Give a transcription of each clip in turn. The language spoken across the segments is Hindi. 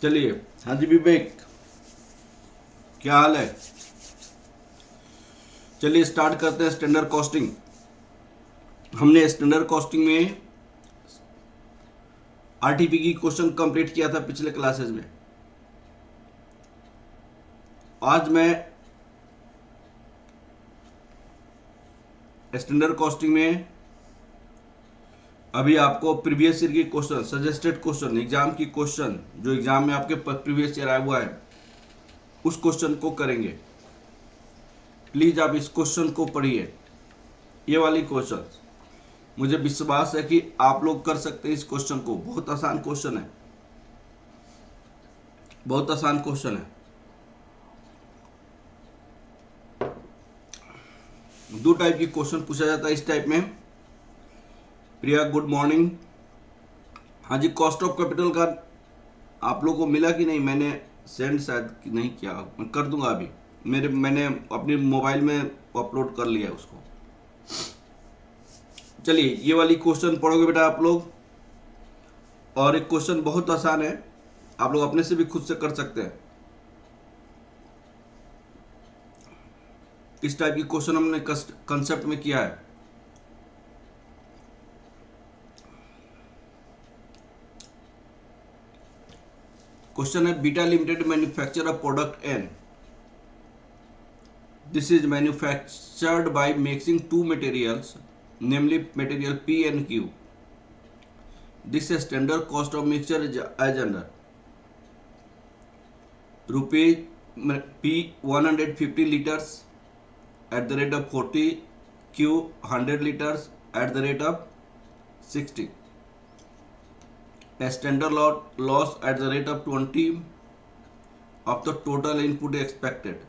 चलिए। हाँ जी विवेक, क्या हाल है? चलिए स्टार्ट करते हैं स्टैंडर्ड कॉस्टिंग। हमने स्टैंडर्ड कॉस्टिंग में आरटीपी की क्वेश्चन कंप्लीट किया था पिछले क्लासेस में। आज मैं स्टैंडर्ड कॉस्टिंग में अभी आपको प्रीवियस ईयर की क्वेश्चन, सजेस्टेड क्वेश्चन, एग्जाम की क्वेश्चन जो एग्जाम में आपके प्रीवियस ईयर आया हुआ है उस क्वेश्चन को करेंगे। प्लीज आप इस क्वेश्चन को पढ़िए। ये वाली क्वेश्चन मुझे विश्वास है कि आप लोग कर सकते हैं इस क्वेश्चन को। बहुत आसान क्वेश्चन है, बहुत आसान क्वेश्चन है। दो टाइप की क्वेश्चन पूछा जाता है इस टाइप में। प्रिया गुड मॉर्निंग। हाँ जी, कॉस्ट ऑफ कैपिटल का आप लोगों को मिला कि नहीं? मैंने सेंड शायद नहीं किया, मैं कर दूंगा अभी। मैंने अपने मोबाइल में अपलोड कर लिया है उसको। चलिए ये वाली क्वेश्चन पढ़ोगे बेटा आप लोग। और एक क्वेश्चन बहुत आसान है, आप लोग अपने से भी खुद से कर सकते हैं। इस टाइप की क्वेश्चन हमने कंसेप्ट में किया है। क्वेश्चन है Beta Limited manufacture a product N. This is manufactured by mixing two materials, namely material P and Q. This standard cost of mixture is as under rupees P 150 liters at the rate of 40, Q 100 liters at the rate of 60. A standard loss at the rate of 20 of the total input expected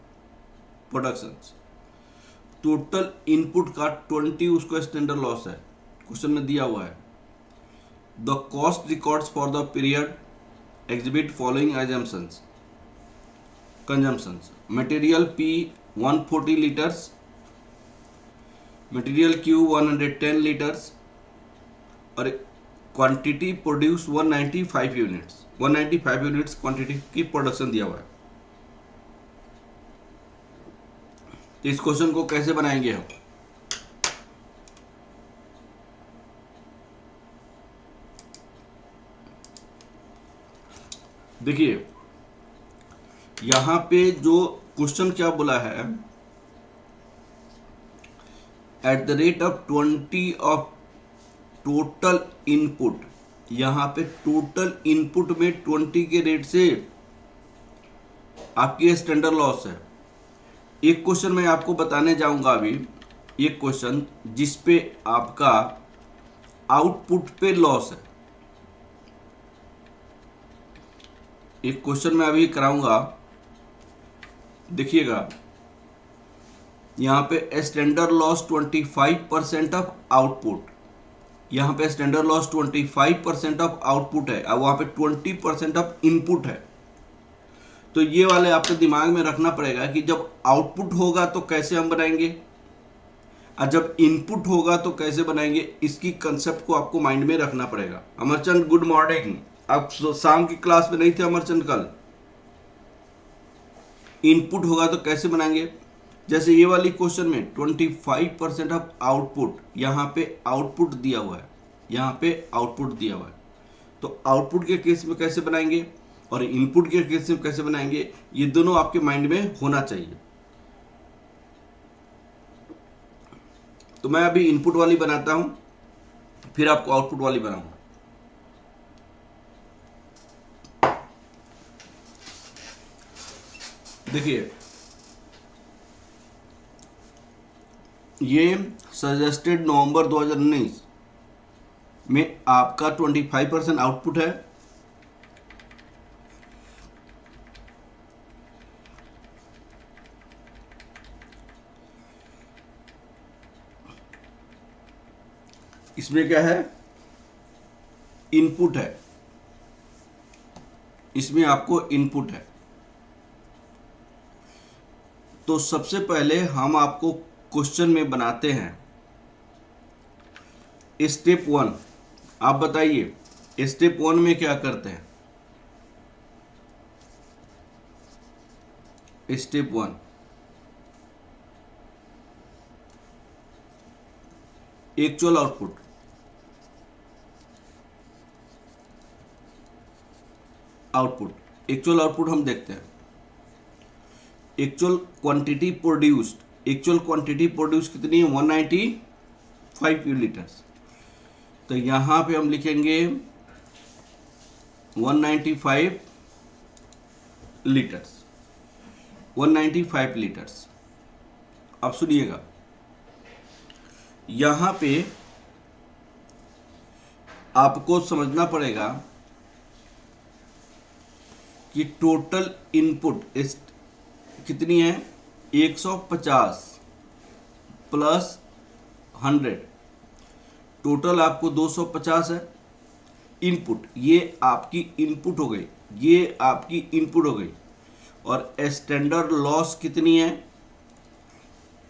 productions. Total input का 20 उसको स्टैंडर्ड लॉस है, क्वेश्चन में दिया हुआ है। The cost records for the period exhibit following assumptions consumptions. Material P 140 litres, material Q 110 litres और quantity produce 195 units. 195 units quantity की प्रोडक्शन दिया हुआ है। इस क्वेश्चन को कैसे बनाएंगे हम? देखिए यहां पे जो क्वेश्चन क्या बोला है, eight the rate of 20 of total input. यहां पे टोटल इनपुट में 20 के रेट से आपकी स्टैंडर्ड लॉस है। एक क्वेश्चन मैं आपको बताने जाऊंगा अभी, एक क्वेश्चन जिसपे आपका आउटपुट पे लॉस है। एक क्वेश्चन मैं अभी कराऊंगा, देखिएगा। यहां पे स्टैंडर्ड लॉस 25% ऑफ आउटपुट, यहां पे स्टैंडर्ड लॉस 25% ऑफ आउटपुट है और वहां पे 20% ऑफ इनपुट है। तो ये वाले आपको दिमाग में रखना पड़ेगा कि जब आउटपुट होगा तो कैसे हम बनाएंगे और जब इनपुट होगा तो कैसे बनाएंगे। इसकी कंसेप्ट को आपको माइंड में रखना पड़ेगा। Amarchand good morning. आप शाम की क्लास में नहीं थे अमरचंद कल। इनपुट होगा तो कैसे बनाएंगे, जैसे ये वाली क्वेश्चन में 25% ऑफ आउटपुट, यहाँ पे आउटपुट दिया हुआ है, यहाँ पे आउटपुट दिया हुआ है। तो आउटपुट के केस में कैसे बनाएंगे और इनपुट के केस में कैसे बनाएंगे, ये दोनों आपके माइंड में होना चाहिए। तो मैं अभी इनपुट वाली बनाता हूं, फिर आपको आउटपुट वाली बनाऊंगा। देखिए ये सजेस्टेड नवंबर 2019 में आपका 25% आउटपुट है। इसमें क्या है, इनपुट है, इसमें आपको इनपुट है। तो सबसे पहले हम आपको क्वेश्चन में बनाते हैं स्टेप 1। आप बताइए स्टेप 1 में क्या करते हैं? Step 1, actual output, actual output हम देखते हैं। Actual quantity produced, actual quantity produce कितनी है? 195 लीटर्स। तो यहां पे हम लिखेंगे 195 लीटर्स, 195 लीटर्स। अब सुनिएगा, यहां पे आपको समझना पड़ेगा कि टोटल इनपुट कितनी है? 150 प्लस 100, टोटल आपको 250 है इनपुट। ये आपकी इनपुट हो गई, ये आपकी इनपुट हो गई। और स्टैंडर्ड लॉस कितनी है?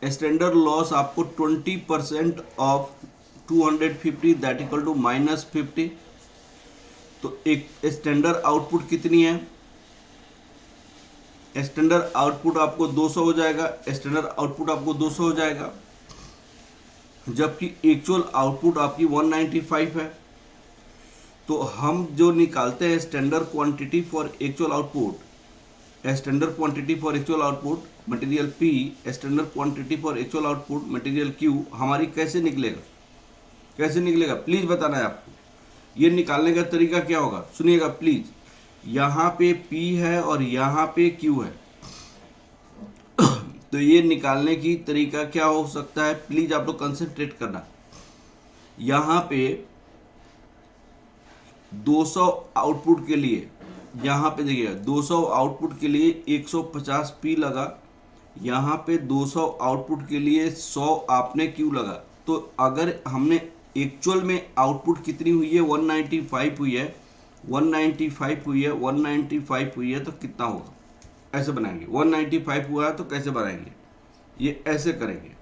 स्टैंडर्ड लॉस आपको 20% ऑफ 250 दैट इक्वल टू -50। तो एक स्टैंडर्ड आउटपुट कितनी है? स्टैंडर्ड आउटपुट आपको 200 हो जाएगा, स्टैंडर्ड आउटपुट आपको 200 हो जाएगा, जबकि एक्चुअल आउटपुट आपकी 195 है। तो हम जो निकालते हैं standard quantity for actual output, standard quantity for actual output material P, standard quantity for actual output material Q, हमारी कैसे निकलेगा? कैसे निकलेगा प्लीज बताना है आपको। ये निकालने का तरीका क्या होगा? सुनिएगा प्लीज। यहाँ पे P है और यहाँ पे Q है, तो ये निकालने की तरीका क्या हो सकता है? प्लीज आप लोग कंसंट्रेट करना। यहाँ पे 200 आउटपुट के लिए, यहाँ पे देखिएगा 200 आउटपुट के लिए 150 P लगा, यहाँ पे 200 आउटपुट के लिए 100 आपने Q लगा। तो अगर हमने एक्चुअल में आउटपुट कितनी हुई है? 195 हुई है, 195 हुई है, 195 हुई है, तो कितना होगा? ऐसे बनाएंगे। 195 हुआ है तो कैसे बनाएंगे? ये ऐसे करेंगे।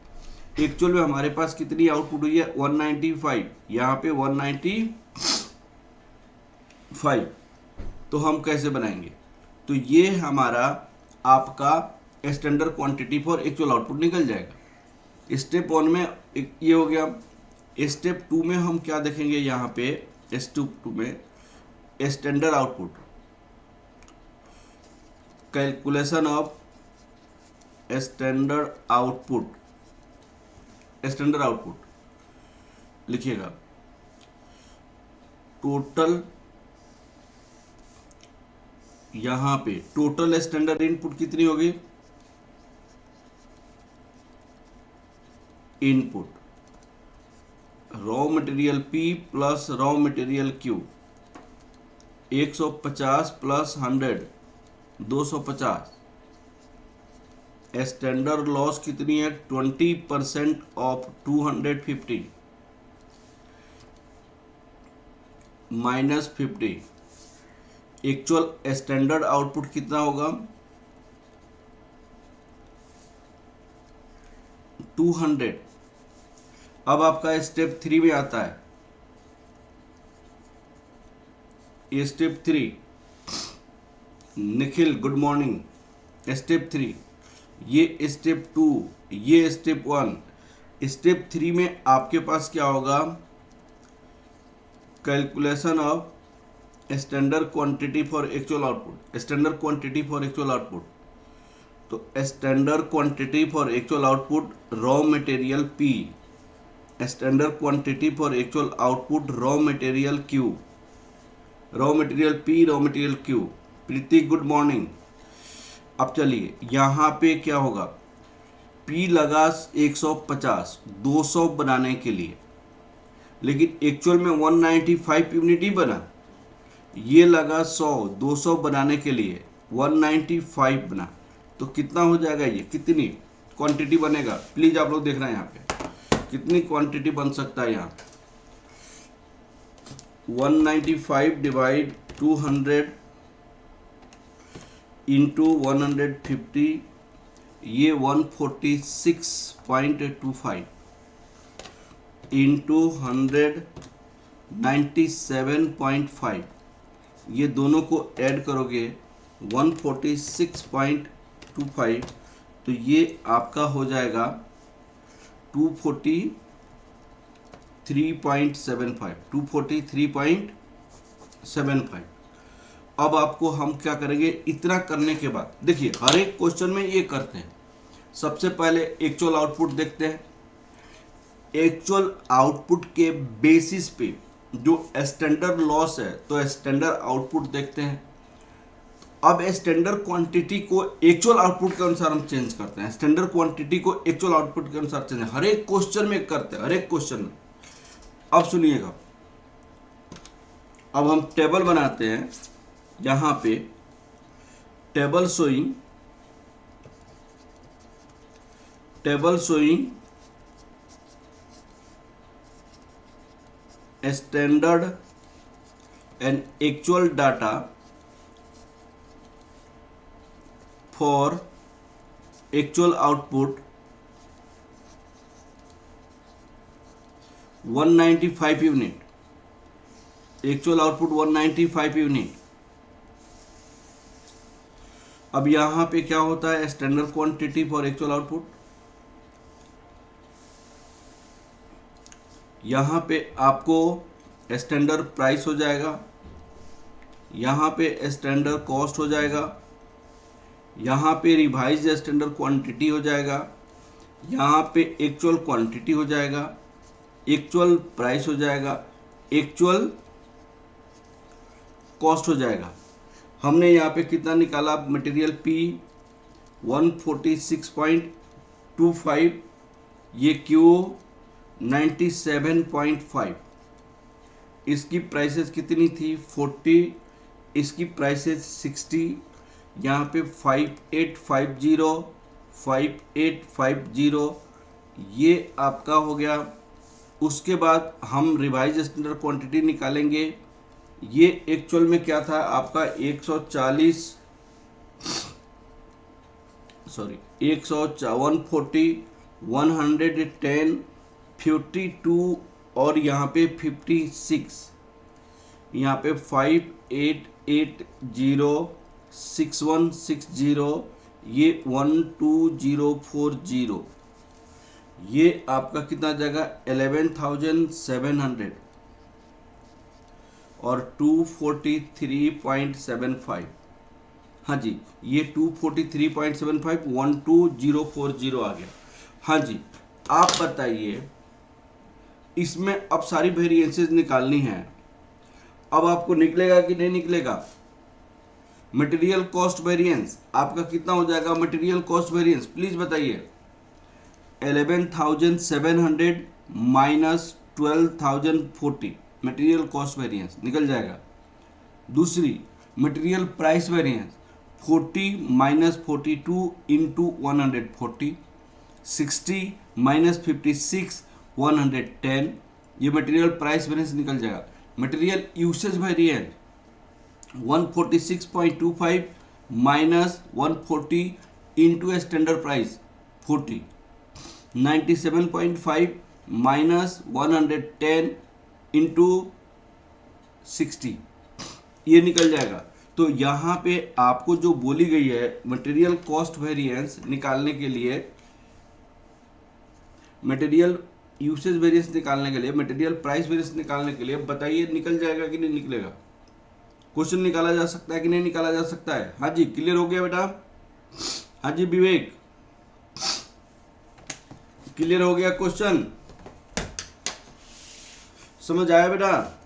एक्चुअल में हमारे पास कितनी आउटपुट हुई है? 195, यहाँ पे 195, तो हम कैसे बनाएंगे? तो ये हमारा आपका standard quantity for actual output निकल जाएगा। स्टेप 1 में ये हो गया। स्टेप 2 में हम क्या देखेंगे? यहाँ पे स्टेप 2 में standard output, calculation of standard output, standard output लिखिएगा। टोटल, यहां पे टोटल स्टैंडर्ड इनपुट कितनी होगी? Input raw material P plus raw material Q, 150 plus 100 250। Standard loss कितनी है? 20% ऑफ 250 -50। एक्चुअल स्टैंडर्ड आउटपुट कितना होगा? 200। अब आपका स्टेप 3 में आता है। ये step 3, Nikhil good morning. Step 3, ये स्टेप 2, ये स्टेप 1। स्टेप 3 में आपके पास क्या होगा? Calculation of standard quantity for actual output, standard quantity for actual output. तो standard quantity for actual output raw material P, standard quantity for actual output raw material Q, raw material P, raw material Q। Preeti good morning. अब चलिए यहाँ पे क्या होगा? P लगा 150 200 बनाने के लिए, लेकिन एक्चुअल में 195 यूनिट ही बना। ये लगा 100 200 बनाने के लिए, 195 बना। तो कितना हो जाएगा? ये कितनी क्वांटिटी बनेगा? प्लीज आप लोग देख रहे हैं यहाँ पे कितनी क्वांटिटी बन सकता है। यहाँ 195 डिवाइड 200 इंटू 150, ये 146.25 इंटू 100 97.5। ये दोनों को ऐड करोगे 146.25 25, तो ये आपका हो जाएगा 243.75। अब आपको हम क्या करेंगे, इतना करने के बाद देखिए हर एक क्वेश्चन में ये करते हैं। सबसे पहले एक्चुअल आउटपुट देखते हैं। एक्चुअल आउटपुट के बेसिस पे जो स्टैंडर्ड लॉस है तो स्टैंडर्ड आउटपुट देखते हैं। अब स्टैंडर्ड क्वांटिटी को एक्चुअल आउटपुट के अनुसार हम चेंज करते हैं। स्टैंडर्ड क्वांटिटी को एक्चुअल आउटपुट के अनुसार चेंज हर एक क्वेश्चन में करते हैं, हर एक क्वेश्चन में। अब सुनिएगा, अब हम टेबल बनाते हैं। यहां पे table showing standard and actual data for actual output 195 unit, actual output 195 unit. अब यहां पे क्या होता है, standard quantity for actual output. यहां पे आपको स्टैंडर्ड प्राइस हो जाएगा, यहां पे स्टैंडर्ड कॉस्ट हो जाएगा, यहाँ पे रिवाइज स्टैंडर्ड क्वांटिटी हो जाएगा, यहाँ पे एक्चुअल क्वांटिटी हो जाएगा, एक्चुअल प्राइस हो जाएगा, एक्चुअल कॉस्ट हो जाएगा। हमने यहाँ पे कितना निकाला, मटेरियल P 146.25, ये Q 97.5। इसकी प्राइसेस कितनी थी 40, इसकी प्राइसेस 60, यहाँ पे 5850 ये आपका हो गया। उसके बाद हम रिवाइज स्टैंडर्ड क्वांटिटी निकालेंगे। ये एक्चुअल में क्या था आपका 140 140 110 52 और यहाँ पे 56, यहाँ पे 5880 6160 ये 12040 ये आपका कितना जाएगा 11,700 और 243.75। हाँ जी, ये 243.75 12040 आ गया। हाँ जी, आप बताइए इसमें अब सारी वेरिएंसेस निकालनी है। अब आपको निकलेगा कि नहीं निकलेगा। मटेरियल कॉस्ट वेरिएंस आपका कितना हो जाएगा, मटेरियल कॉस्ट वेरिएंस प्लीज बताइए। 11,700 माइनस 12,040 मटेरियल कॉस्ट वेरिएंस निकल जाएगा। दूसरी material price variance 40 minus 42 into 140, 60 minus 56 110 ये मटेरियल प्राइस वेरिएंस निकल जाएगा। Material usage variance 146.25 minus 140 into standard price 40, 97.5 minus 110 into 60 ये निकल जाएगा। तो यहाँ पे आपको जो बोली गई है मटेरियल कॉस्ट वेरिएंस निकालने के लिए, मटेरियल यूसेज वेरिएंस निकालने के लिए, मटेरियल प्राइस वेरिएंस निकालने के लिए बताइए निकल जाएगा कि नहीं निकलेगा। क्वेश्चन निकाला जा सकता है कि नहीं निकाला जा सकता है। हाँ जी, क्लियर हो गया बेटा। हाँ जी विवेक, क्लियर हो गया क्वेश्चन, समझ आया बेटा,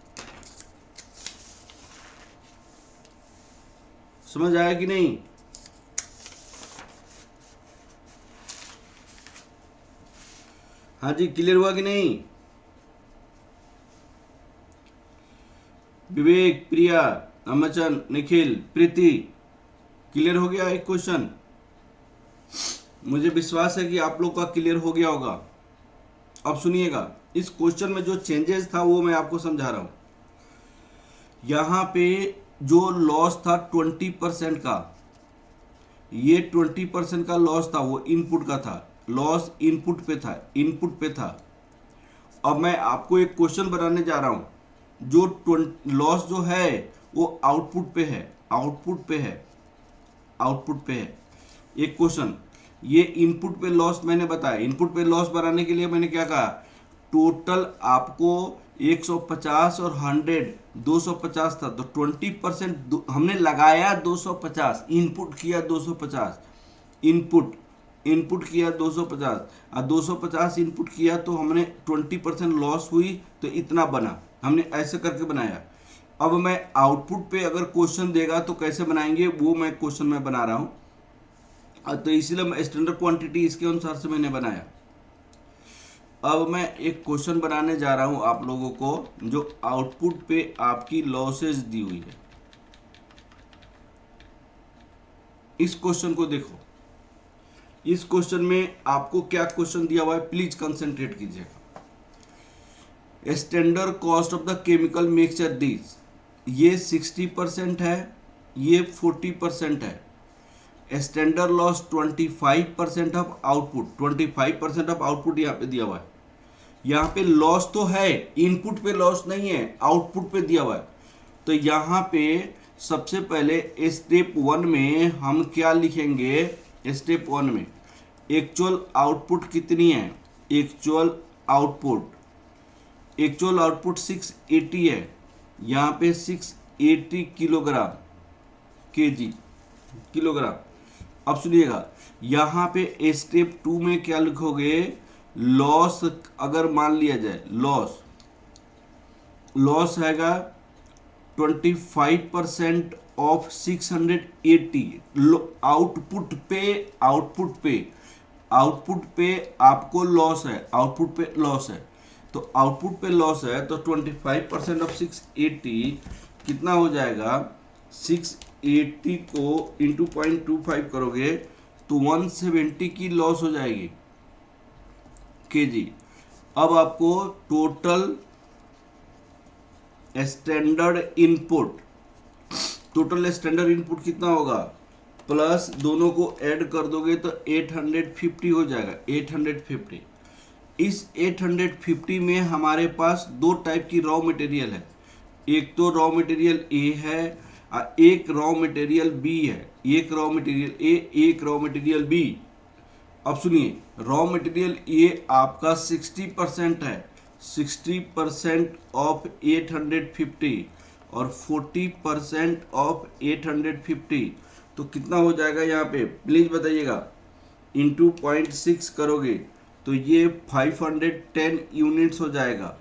समझ आया कि नहीं। हाँ जी, क्लियर हुआ कि नहीं। विवेक, प्रिया, अमचन, निखिल, प्रीति, क्लियर हो गया एक क्वेश्चन। मुझे विश्वास है कि आप लोग का क्लियर हो गया होगा। अब सुनिएगा, इस क्वेश्चन में जो चेंजेस था वो मैं आपको समझा रहा हूं। यहां पे जो लॉस था 20% का, ये 20% का लॉस था, वो इनपुट का था, लॉस इनपुट पे था, इनपुट पे था। अब मैं आपको एक क्वेश्चन बनाने जा रहा हूं, जो लॉस जो है वो आउटपुट पे है, आउटपुट पे है, आउटपुट पे है। एक क्वेश्चन, ये इनपुट पे लॉस मैंने बताया। इनपुट पे लॉस बनाने के लिए मैंने क्या कहा, टोटल आपको 150 और 100 250 था, तो 20% हमने लगाया 250, इनपुट किया 250, इनपुट किया 250 और 250 इनपुट किया, तो हमने 20% लॉस हुई, तो इतना बना। हमने ऐसे करके बनाया। अब मैं आउटपुट पे अगर क्वेश्चन देगा तो कैसे बनाएंगे, वो मैं क्वेश्चन में बना रहा हूं, तो इसीलिए मैं स्टैंडर्ड क्वांटिटी इसके अनुसार से मैंने बनाया। अब मैं एक क्वेश्चन बनाने जा रहा हूं आप लोगों को, जो आउटपुट पे आपकी लॉसेज दी हुई है। इस क्वेश्चन को देखो, इस क्वेश्चन में आपको क्या क्वेश्चन दिया हुआ है, प्लीज कंसंट्रेट कीजिएगा। Standard cost of the chemical mixture this, ये 60% है, ये 40% है। Standard loss 25% of output, 25% of output यहाँ पे दिया हुआ है। यहाँ पे लॉस तो है, इनपुट पे लॉस नहीं है, आउटपुट पे दिया हुआ है। तो यहाँ पे सबसे पहले स्टेप 1 में हम क्या लिखेंगे, स्टेप 1 में एक्चुअल आउटपुट कितनी है, एक्चुअल आउटपुट 680 है, यहाँ पे 680 किलोग्राम किलोग्राम। अब सुनिएगा, यहाँ पे स्टेप 2 में क्या लिखोगे, लॉस अगर मान लिया जाए, लॉस हैगा 25% ऑफ 680 आउटपुट पे आपको लॉस है, आउटपुट पे लॉस है, तो आउटपुट पे लॉस है, तो 25% ऑफ 680 कितना हो जाएगा, 680 को इंटू 0.25 करोगे तो 170 की लॉस हो जाएगी केजी। अब आपको टोटल स्टैंडर्ड इनपुट कितना होगा, प्लस दोनों को ऐड कर दोगे तो 850 हो जाएगा, 850। इस 850 में हमारे पास दो टाइप की रॉ मटेरियल है, एक तो रॉ मटेरियल ए है और एक रॉ मटेरियल बी है, एक रॉ मटेरियल ए, एक रॉ मटेरियल बी। अब सुनिए, रॉ मटेरियल ए आपका 60% है, 60% ऑफ 850 और 40% ऑफ 850, तो कितना हो जाएगा यहाँ पे प्लीज बताइएगा, इंटू 0.6 करोगे तो ये 510 यूनिट्स हो जाएगा,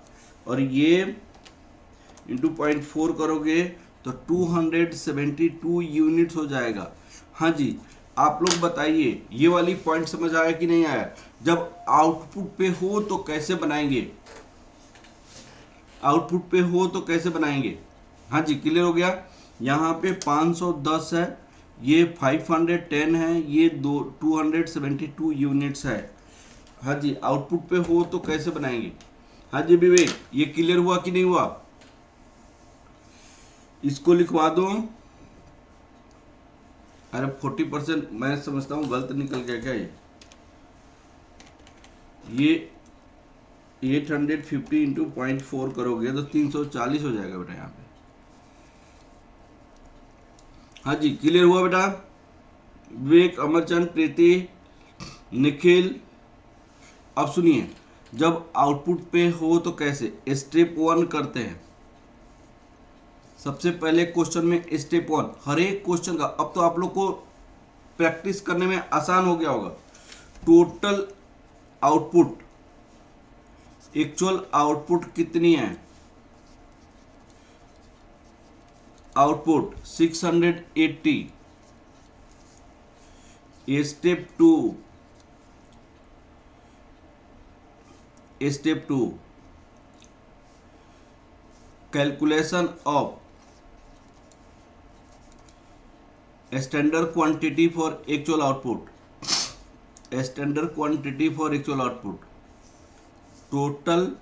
और ये इंटू 0.4 करोगे तो 272 यूनिट्स हो जाएगा। हाँ जी, आप लोग बताइए ये वाली पॉइंट समझ आया कि नहीं आया। जब आउटपुट पे हो तो कैसे बनाएंगे, आउटपुट पे हो तो कैसे बनाएंगे। हाँ जी, क्लियर हो गया। यहाँ पे 510 है, ये 510 है, ये 272 यूनिट्स है। हाँ जी, आउटपुट पे हो तो कैसे बनाएंगे। हाँ जी विवेक, ये क्लियर हुआ कि नहीं हुआ, इसको लिखवा दो। अरे 40% मैं समझता हूँ गलत निकल गया क्या, ये 850 इंटू 0.4 करोगे तो 340 हो जाएगा बेटा यहाँ पे। हाँ जी, क्लियर हुआ बेटा। विवेक, अमरचंद, प्रीति, निखिल। अब सुनिए, जब आउटपुट पे हो तो कैसे, स्टेप 1 करते हैं। सबसे पहले क्वेश्चन में स्टेप 1, हर एक क्वेश्चन का अब तो आप लोग को प्रैक्टिस करने में आसान हो गया होगा। टोटल आउटपुट, एक्चुअल आउटपुट कितनी है, output 680। Step 2 calculation of standard quantity for actual output, standard quantity for actual output, total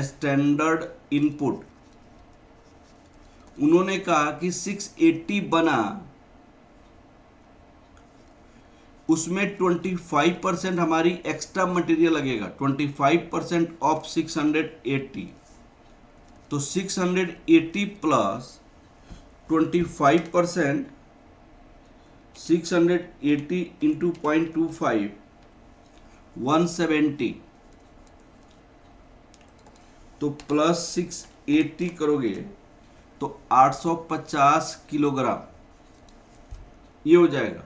standard input. उन्होंने कहा कि 680 बना, उसमें 25% हमारी एक्स्ट्रा मटेरियल लगेगा, 25% ऑफ 680, तो 680 प्लस 25% 680 इंटू 0.25 170, तो प्लस 680 करोगे तो 850 किलोग्राम ये हो जाएगा।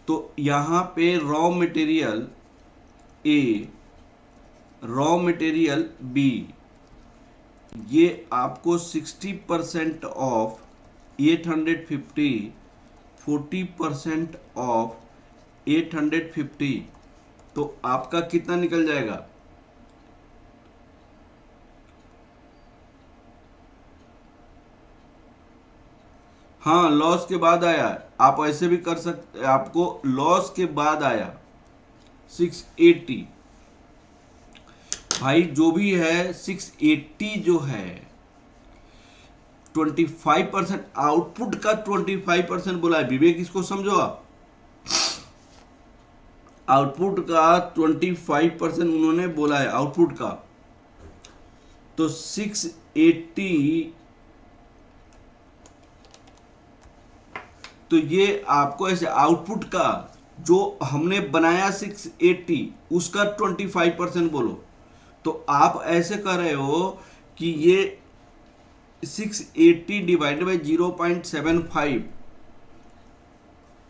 तो यहाँ पे raw material A, raw material B, ये आपको 60% ऑफ 850, 40% ऑफ 850, तो आपका कितना निकल जाएगा? हाँ, लॉस के बाद आया, आप ऐसे भी कर सकते, आपको लॉस के बाद आया 680। भाई जो भी है 680 जो है 25% आउटपुट का 25% बोला है विवेक, इसको समझो आप। आउटपुट का 25% उन्होंने बोला है आउटपुट का। तो 680, तो ये आपको ऐसे आउटपुट का जो हमने बनाया 680 उसका 25% बोलो। तो आप ऐसे कर रहे हो कि ये 680 डिवाइडेड बाई 0.75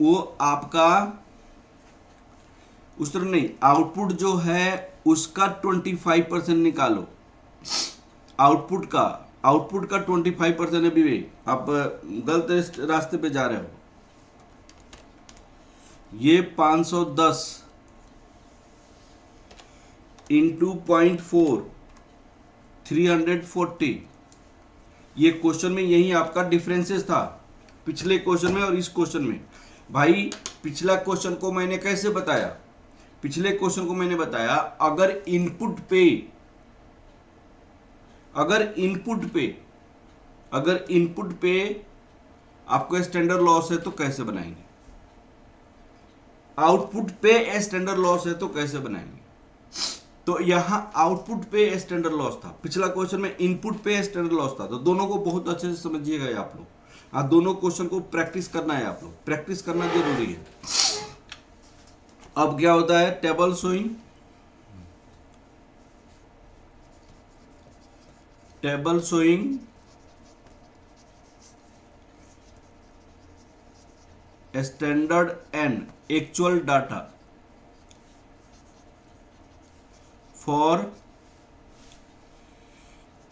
वो आपका उस तरह नहीं, आउटपुट जो है उसका 25% निकालो। आउटपुट का 25% है विवेक, आप गलत रास्ते पे जा रहे हो। ये 510 इंटू 0.4 340, ये क्वेश्चन में यही आपका डिफरेंसेस था पिछले क्वेश्चन में और इस क्वेश्चन में। भाई पिछला क्वेश्चन को मैंने कैसे बताया? पिछले क्वेश्चन को मैंने बताया अगर इनपुट पे आपको स्टैंडर्ड लॉस है तो कैसे बनाएंगे, आउटपुट पे स्टैंडर्ड लॉस है तो कैसे बनाएंगे। तो यहां आउटपुट पे स्टैंडर्ड लॉस था, पिछला क्वेश्चन में इनपुट पे स्टैंडर्ड लॉस था। तो दोनों को बहुत अच्छे से समझिएगा आप लोग, दोनों क्वेश्चन को प्रैक्टिस करना है, आप लोग प्रैक्टिस करना जरूरी है। अब क्या होता है? Table showing standard and actual data for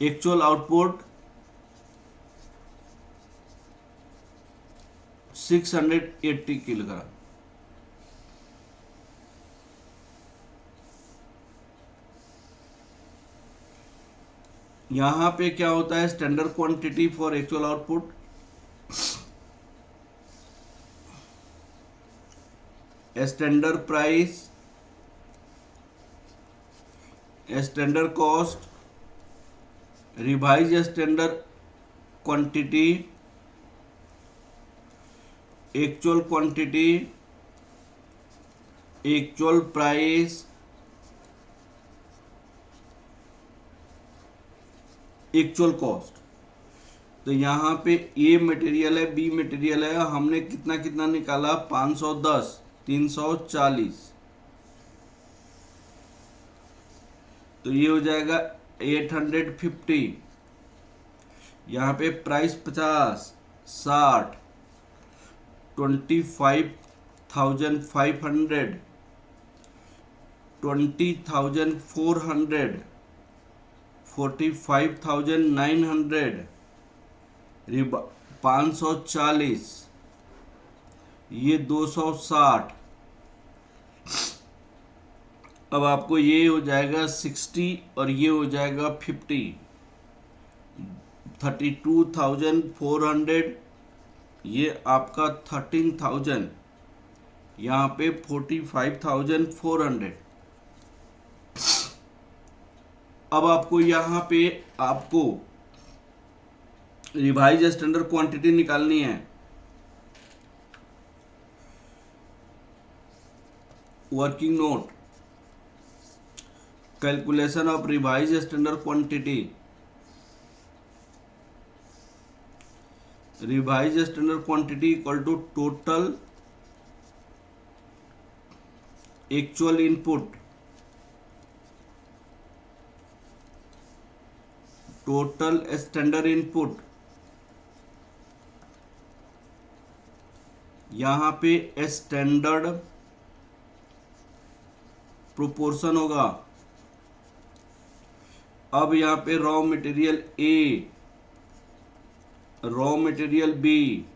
actual output 680 kilogram. यहां पे क्या होता है? Standard quantity for actual output, standard price, standard cost, revise standard quantity, actual quantity, actual price, actual cost. तो यहाँ पे ए मटेरियल है, बी मटेरियल है, हमने कितना कितना निकाला? 510, 340, तो ये हो जाएगा 850। यहाँ पे प्राइस 50, 60, 25,500, 20,400, 45,900, 540, ये 260। अब आपको ये हो जाएगा 60 और ये हो जाएगा 50, 32,400, ये आपका 13,000, यहाँ पे 45,400। अब आपको यहाँ पे आपको रिवाइज स्टैंडर्ड क्वांटिटी निकालनी है। Working note, calculation of revise standard quantity, revise standard quantity equal to total actual input, total standard input, यहां पे स्टैंडर्ड प्रोपोर्शन होगा। अब यहां पे raw material A, raw material B,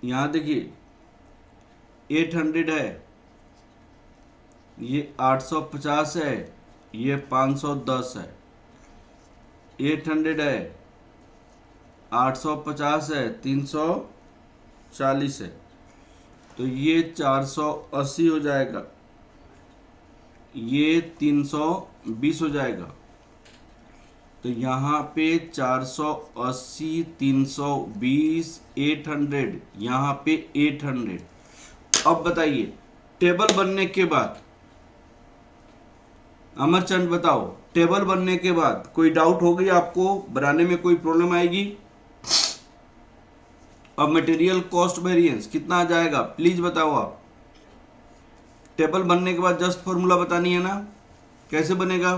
यहां देखिए 800 है, ये 850 है, ये 510 है। 800 है, 850 है, 340 है, तो ये 480 हो जाएगा, ये 320 हो जाएगा। तो यहाँ पे 480, 320, 800, यहाँ पे 800। अब बताइए टेबल बनने के बाद, अमरचंद बताओ, टेबल बनने के बाद कोई डाउट होगी आपको, बनाने में कोई प्रॉब्लम आएगी? अब मटेरियल कॉस्ट वेरिएंस कितना आ जाएगा प्लीज बताओ आप। टेबल बनने के बाद जस्ट फॉर्मूला बतानी है ना, कैसे बनेगा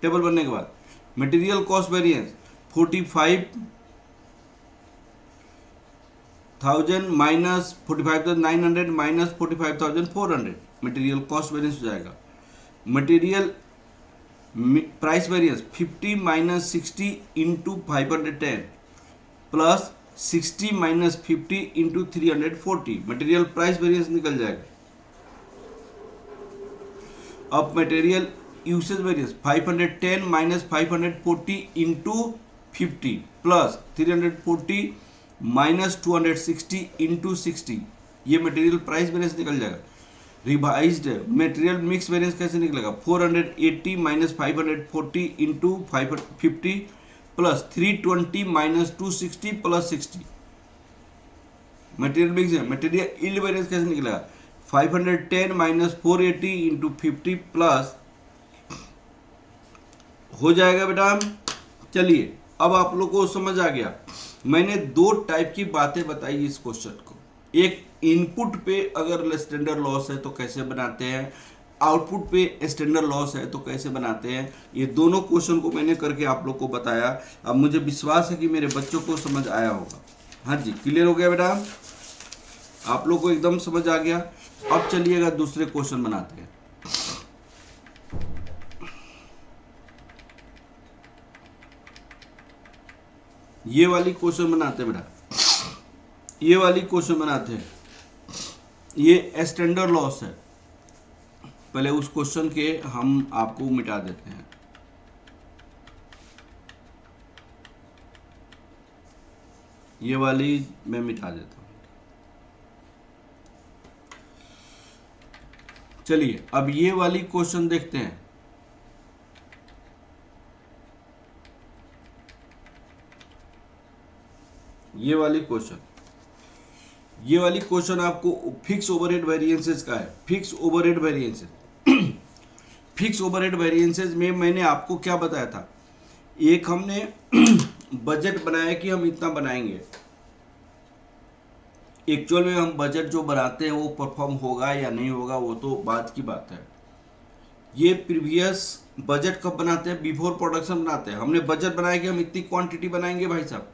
टेबल बनने के बाद? Material cost variance 45,000 minus 45,900 minus 45,400, material cost variance हो जाएगा। Material price variance 50 minus 60 into 510 plus 60 minus 50 into 340, material price variance निकल जाएगा। अब material usage variance 510 minus 540 into 50 plus 340 minus 260 into 60, ये मटेरियल प्राइस वेरिएंस निकल जाएगा। रिवाइज्ड मटेरियल मिक्स वेरिएंस कैसे निकलेगा? 480 minus 540 into 550 plus 320 minus 260 plus 60, material mix है। मटेरियल यील्ड वेरिएंस कैसे निकलेगा? 510 माइनस 480 इंटू 50 प्लस, हो जाएगा बेटा। चलिए अब आप लोग को समझ आ गया। मैंने दो टाइप की बातें बताई इस क्वेश्चन को। एक, इनपुट पे अगर स्टैंडर्ड लॉस है तो कैसे बनाते हैं, आउटपुट पे स्टैंडर्ड लॉस है तो कैसे बनाते हैं। ये दोनों क्वेश्चन को मैंने करके आप लोग को बताया। अब मुझे विश्वास है कि मेरे बच्चों को समझ आया होगा। हाँ जी, क्लियर हो गया बेटा, आप लोग को एकदम समझ आ गया। अब चलिएगा दूसरे क्वेश्चन बनाते हैं। ये वाली क्वेश्चन बनाते हैं बेटा, ये वाली क्वेश्चन बनाते हैं। ये स्टैंडर्ड लॉस है। पहले उस क्वेश्चन के हम आपको मिटा देते हैं। ये वाली मैं मिटा देता हूं। चलिए अब ये वाली क्वेश्चन देखते हैं। ये वाली क्वेश्चन आपको फिक्स ओवरहेड वेरिएंसेस का है। Fix overhead variances fix overhead variances में मैंने आपको क्या बताया था? एक हमने बजट बनाया कि हम इतना बनाएंगे। एक्चुअल में हम बजट जो बनाते हैं वो परफॉर्म होगा या नहीं होगा वो तो बात की बात है। ये प्रीवियस बजट कब बनाते हैं? बिफोर प्रोडक्शन बनाते हैं। हमने बजट बनाया कि हम इतनी क्वांटिटी बनाएंगे भाई साहब।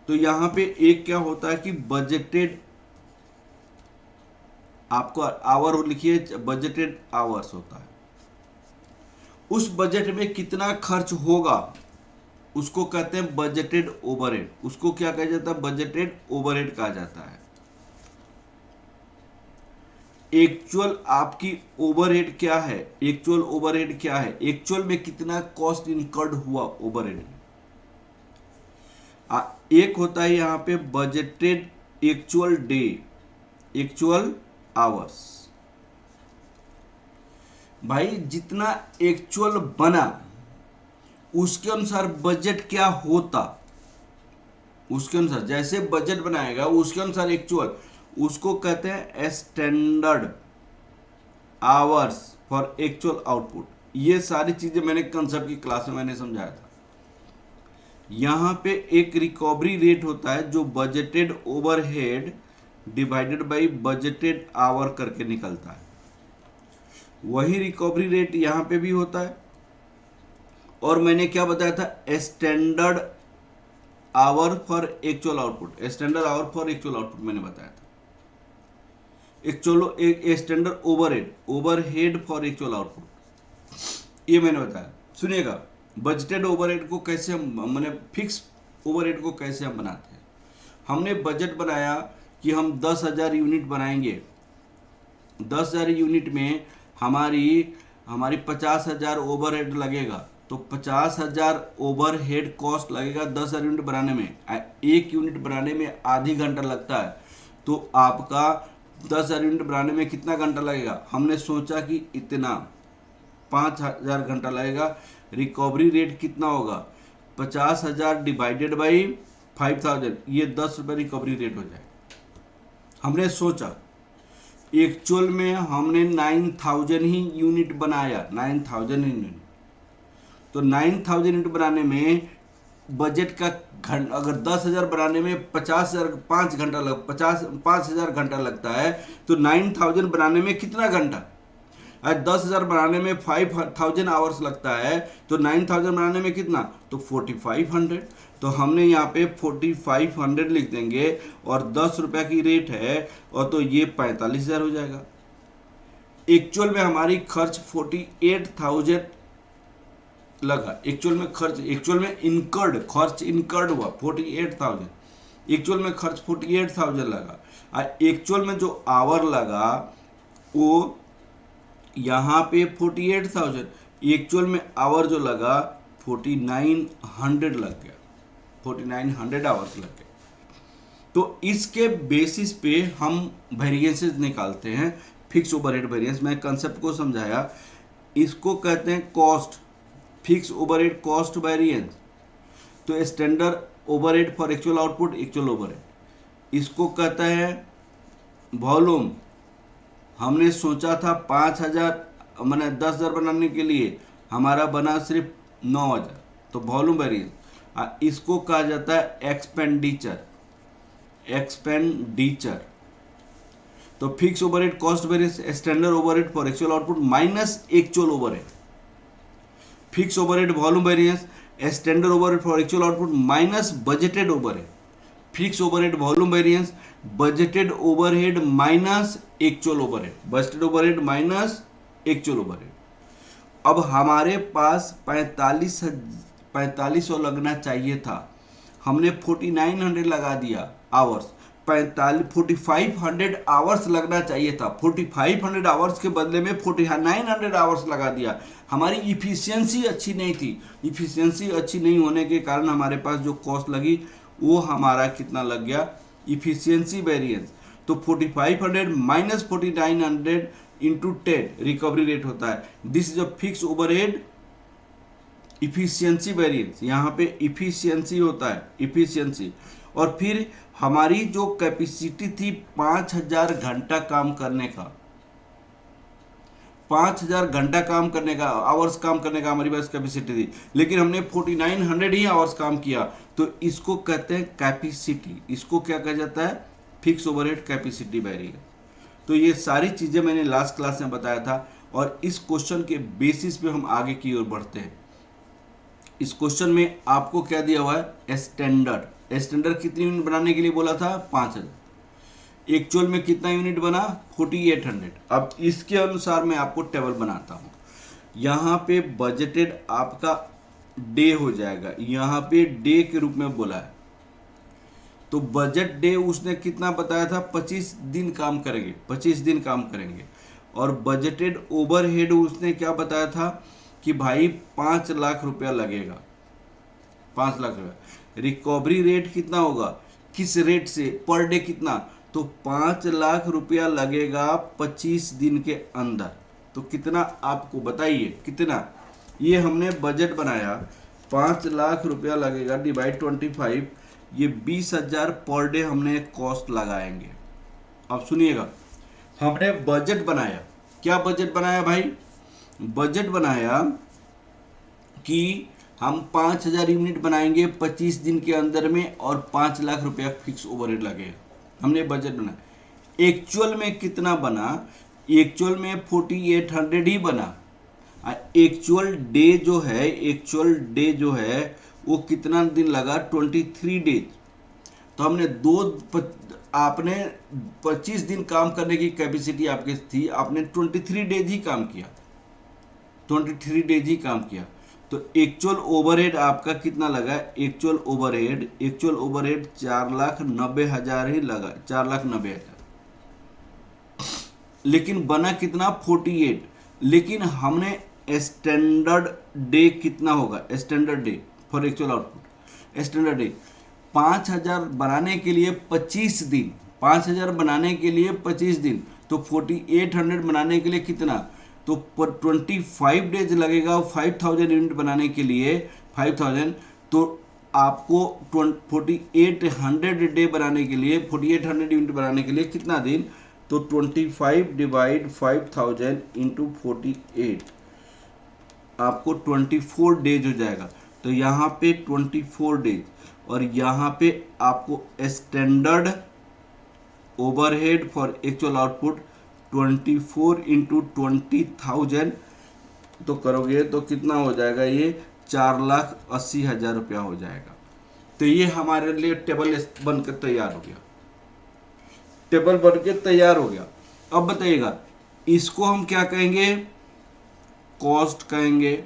तो यहां पे एक क्या होता है कि बजटेड, आपको आवर लिखिए, बजटेड आवर्स होता है। उस बजट में कितना खर्च होगा उसको कहते हैं बजटेड ओवरहेड। उसको क्या कहा जाता है? बजटेड ओवरहेड कहा जाता है। एक्चुअल आपकी ओवरहेड क्या है? एक्चुअल ओवरहेड क्या है? एक्चुअल में कितना कॉस्ट इनकर्ड हुआ ओवरहेड में। एक होता है यहां पे budgeted actual day, actual hours. भाई जितना एक्चुअल बना उसके अनुसार बजट क्या होता, उसके अनुसार जैसे बजट बनाएगा उसके अनुसार एक्चुअल, उसको कहते हैं standard hours for actual output. ये सारी चीजें मैंने कंसेप्ट की क्लास में मैंने समझाया था। यहाँ पे एक रिकवरी रेट होता है जो budgeted overhead divided by budgeted hour करके निकलता है। वही रिकवरी रेट यहाँ पे भी होता है। और मैंने क्या बताया था, standard hour for actual output, standard hour for actual output मैंने बताया था। Standard overhead for actual output, ये मैंने बताया। सुनिएगा, बजटेड ओवरहेड को कैसे हम मैंने फिक्स ओवरहेड को कैसे हम बनाते हैं। हमने बजट बनाया कि हम 10,000 यूनिट बनाएंगे। 10,000 यूनिट में हमारी 50,000 ओवरहेड लगेगा, तो 50,000 ओवरहेड कॉस्ट लगेगा 10,000 यूनिट बनाने में। एक यूनिट बनाने में आधी घंटा लगता है, तो आपका 10,000 यूनिट बनाने में कितना घंटा लगेगा। हमने सोचा कि इतना 5,000 घंटा लगेगा। रिकवरी रेट कितना होगा, 50,000 डिवाइडेड बाई 5,000, ये 10 रुपये रिकवरी रेट हो जाएगा। हमने सोचा, एक्चुअल में हमने 9,000 ही यूनिट बनाया, 9,000 यूनिट। तो 9,000 यूनिट बनाने में बजट का अगर 10,000 बनाने में 5,000 घंटा लगता है, तो 9,000 बनाने में कितना घंटा। 10,000 बनाने में 5,000 आवर्स लगता है, तो 9,000 बनाने में कितना, तो 4,500। तो हमने यहाँ पे 4,500 लिख देंगे और 10 रुपये की रेट है, और तो ये 45,000 हो जाएगा। एक्चुअल में हमारी खर्च 48,000 लगा। एक्चुअल में खर्च इनकर्ड हुआ 48,000। एक्चुअल में खर्च 48,000 लगा। एक्चुअल में जो आवर लगा वो यहाँ पे 48,000, एक्चुअल में आवर जो लगा 4,900 लग गया, 4,900 आवर्स लग गए। तो इसके बेसिस पे हम वेरिएंसेस निकालते हैं, फिक्स ओवरहेड वेरिएंस। मैं कंसेप्ट को समझाया, इसको कहते हैं cost, fix overhead cost variance. तो standard overhead for actual output, actual overhead. इसको कहता है वॉल्यूम। हमने सोचा था 5,000 मैंने 10,000 बनाने के लिए, हमारा बना सिर्फ 9,000, तो वॉल्यूम वेरिएंस। इसको कहा जाता है एक्सपेंडिचर। तो fix overhead cost variance, standard overhead for actual output minus actual overhead. Fix overhead volume variance, standard overhead for actual output minus budgeted overhead. Fix overhead volume variance, budgeted overhead minus actual overhead, budgeted overhead minus actual overhead. अब हमारे पास 4500 लगना चाहिए था, हमने 4,900 लगा दिया आवर्स। 4,500 आवर्स लगना चाहिए था, 4,500 आवर्स के बदले में 4,900 आवर्स लगा दिया। हमारी इफिशियंसी अच्छी नहीं थी। इफिशियंसी अच्छी नहीं होने के कारण हमारे पास जो कॉस्ट लगी वो हमारा कितना लग गया, इफिशियंसी वेरिएंस। तो 4,500 माइनस 4,900 इंटू 10 रिकवरी रेट होता है। This is a fix overhead efficiency variance. यहाँ पे इफिशियंसी होता है, इफिशियंसी। और फिर हमारी जो कैपेसिटी थी 5,000 घंटा काम करने का, 5,000 घंटा काम करने का, आवर्स काम करने का हमारी पास कैपेसिटी थी, लेकिन हमने 4,900 ही आवर्स काम किया। तो इसको कहते हैं कैपेसिटी। इसको क्या कहा जाता है, फिक्स ओवरहेड कैपेसिटी वेरिएंस। तो ये सारी चीज़ें मैंने लास्ट क्लास में बताया था, और इस क्वेश्चन के बेसिस पे हम आगे की ओर बढ़ते हैं। इस क्वेश्चन में आपको क्या दिया हुआ है, स्टैंडर्ड कितनी यूनिट बनाने के लिए बोला था, 5,000। एक्चुअल में कितना यूनिट बना, 4,800। अब इसके अनुसार मैं आपको टेबल बनाता हूँ। यहाँ पे बजटेड आपका डे हो जाएगा, यहाँ पे डे के रूप में बोला है। तो बजट डे उसने कितना बताया था, 25 दिन काम करेंगे, 25 दिन काम करेंगे। और बजटेड ओवरहेड उसने क्या बताया था कि भाई 5 लाख रुपया लगेगा, 5 लाख रुपया। रिकवरी रेट कितना होगा, किस रेट से, पर डे कितना, तो 5 लाख रुपया लगेगा 25 दिन के अंदर। तो कितना आपको बताइए कितना, ये हमने बजट बनाया 5 लाख रुपया लगेगा डिवाइड 25, ये 20,000 पर डे हमने कॉस्ट लगाएंगे। अब सुनिएगा, हमने बजट बनाया, क्या बजट बनाया भाई, बजट बनाया कि हम 5,000 यूनिट बनाएंगे 25 दिन के अंदर में और 5 लाख रुपया फिक्स ओवरहेड लगेगा। हमने बजट बनाया। एक्चुअल में कितना बना? एक्चुअल में 4800 ही बना। एक्चुअल डे जो है वो कितना दिन लगा? 23 डेज। तो हमने आपने 25 दिन काम करने की कैपेसिटी आपके थी, आपने 23 डेज ही काम किया, 23 डेज ही काम किया। तो एक्चुअल ओवरहेड आपका कितना लगा? एक्चुअल ओवरहेड 4,90,000 ही लगा, 4,90,000। लेकिन बना कितना? 48। लेकिन हमने स्टैंडर्ड डे कितना होगा? Standard day for actual output, standard day 5,000 बनाने के लिए 25 दिन, 5,000 बनाने के लिए 25 दिन, तो 4800 बनाने के लिए कितना? तो 25 डेज लगेगा 5,000 यूनिट बनाने के लिए, 5,000। तो आपको 4800 डे बनाने के लिए, 4800 यूनिट बनाने के लिए कितना दिन? तो 25 डिवाइड 5,000 इंटू 48, आपको 24 डेज हो जाएगा। तो यहाँ पे 24 डेज, और यहाँ पे आपको standard overhead for actual output 24 into 20,000 तो करोगे तो कितना हो जाएगा? ये 4,80,000 रुपया हो जाएगा। तो ये हमारे लिए टेबल बनकर तैयार हो गया, टेबल बनकर तैयार हो गया। अब बताइएगा इसको हम क्या कहेंगे? कॉस्ट कहेंगे।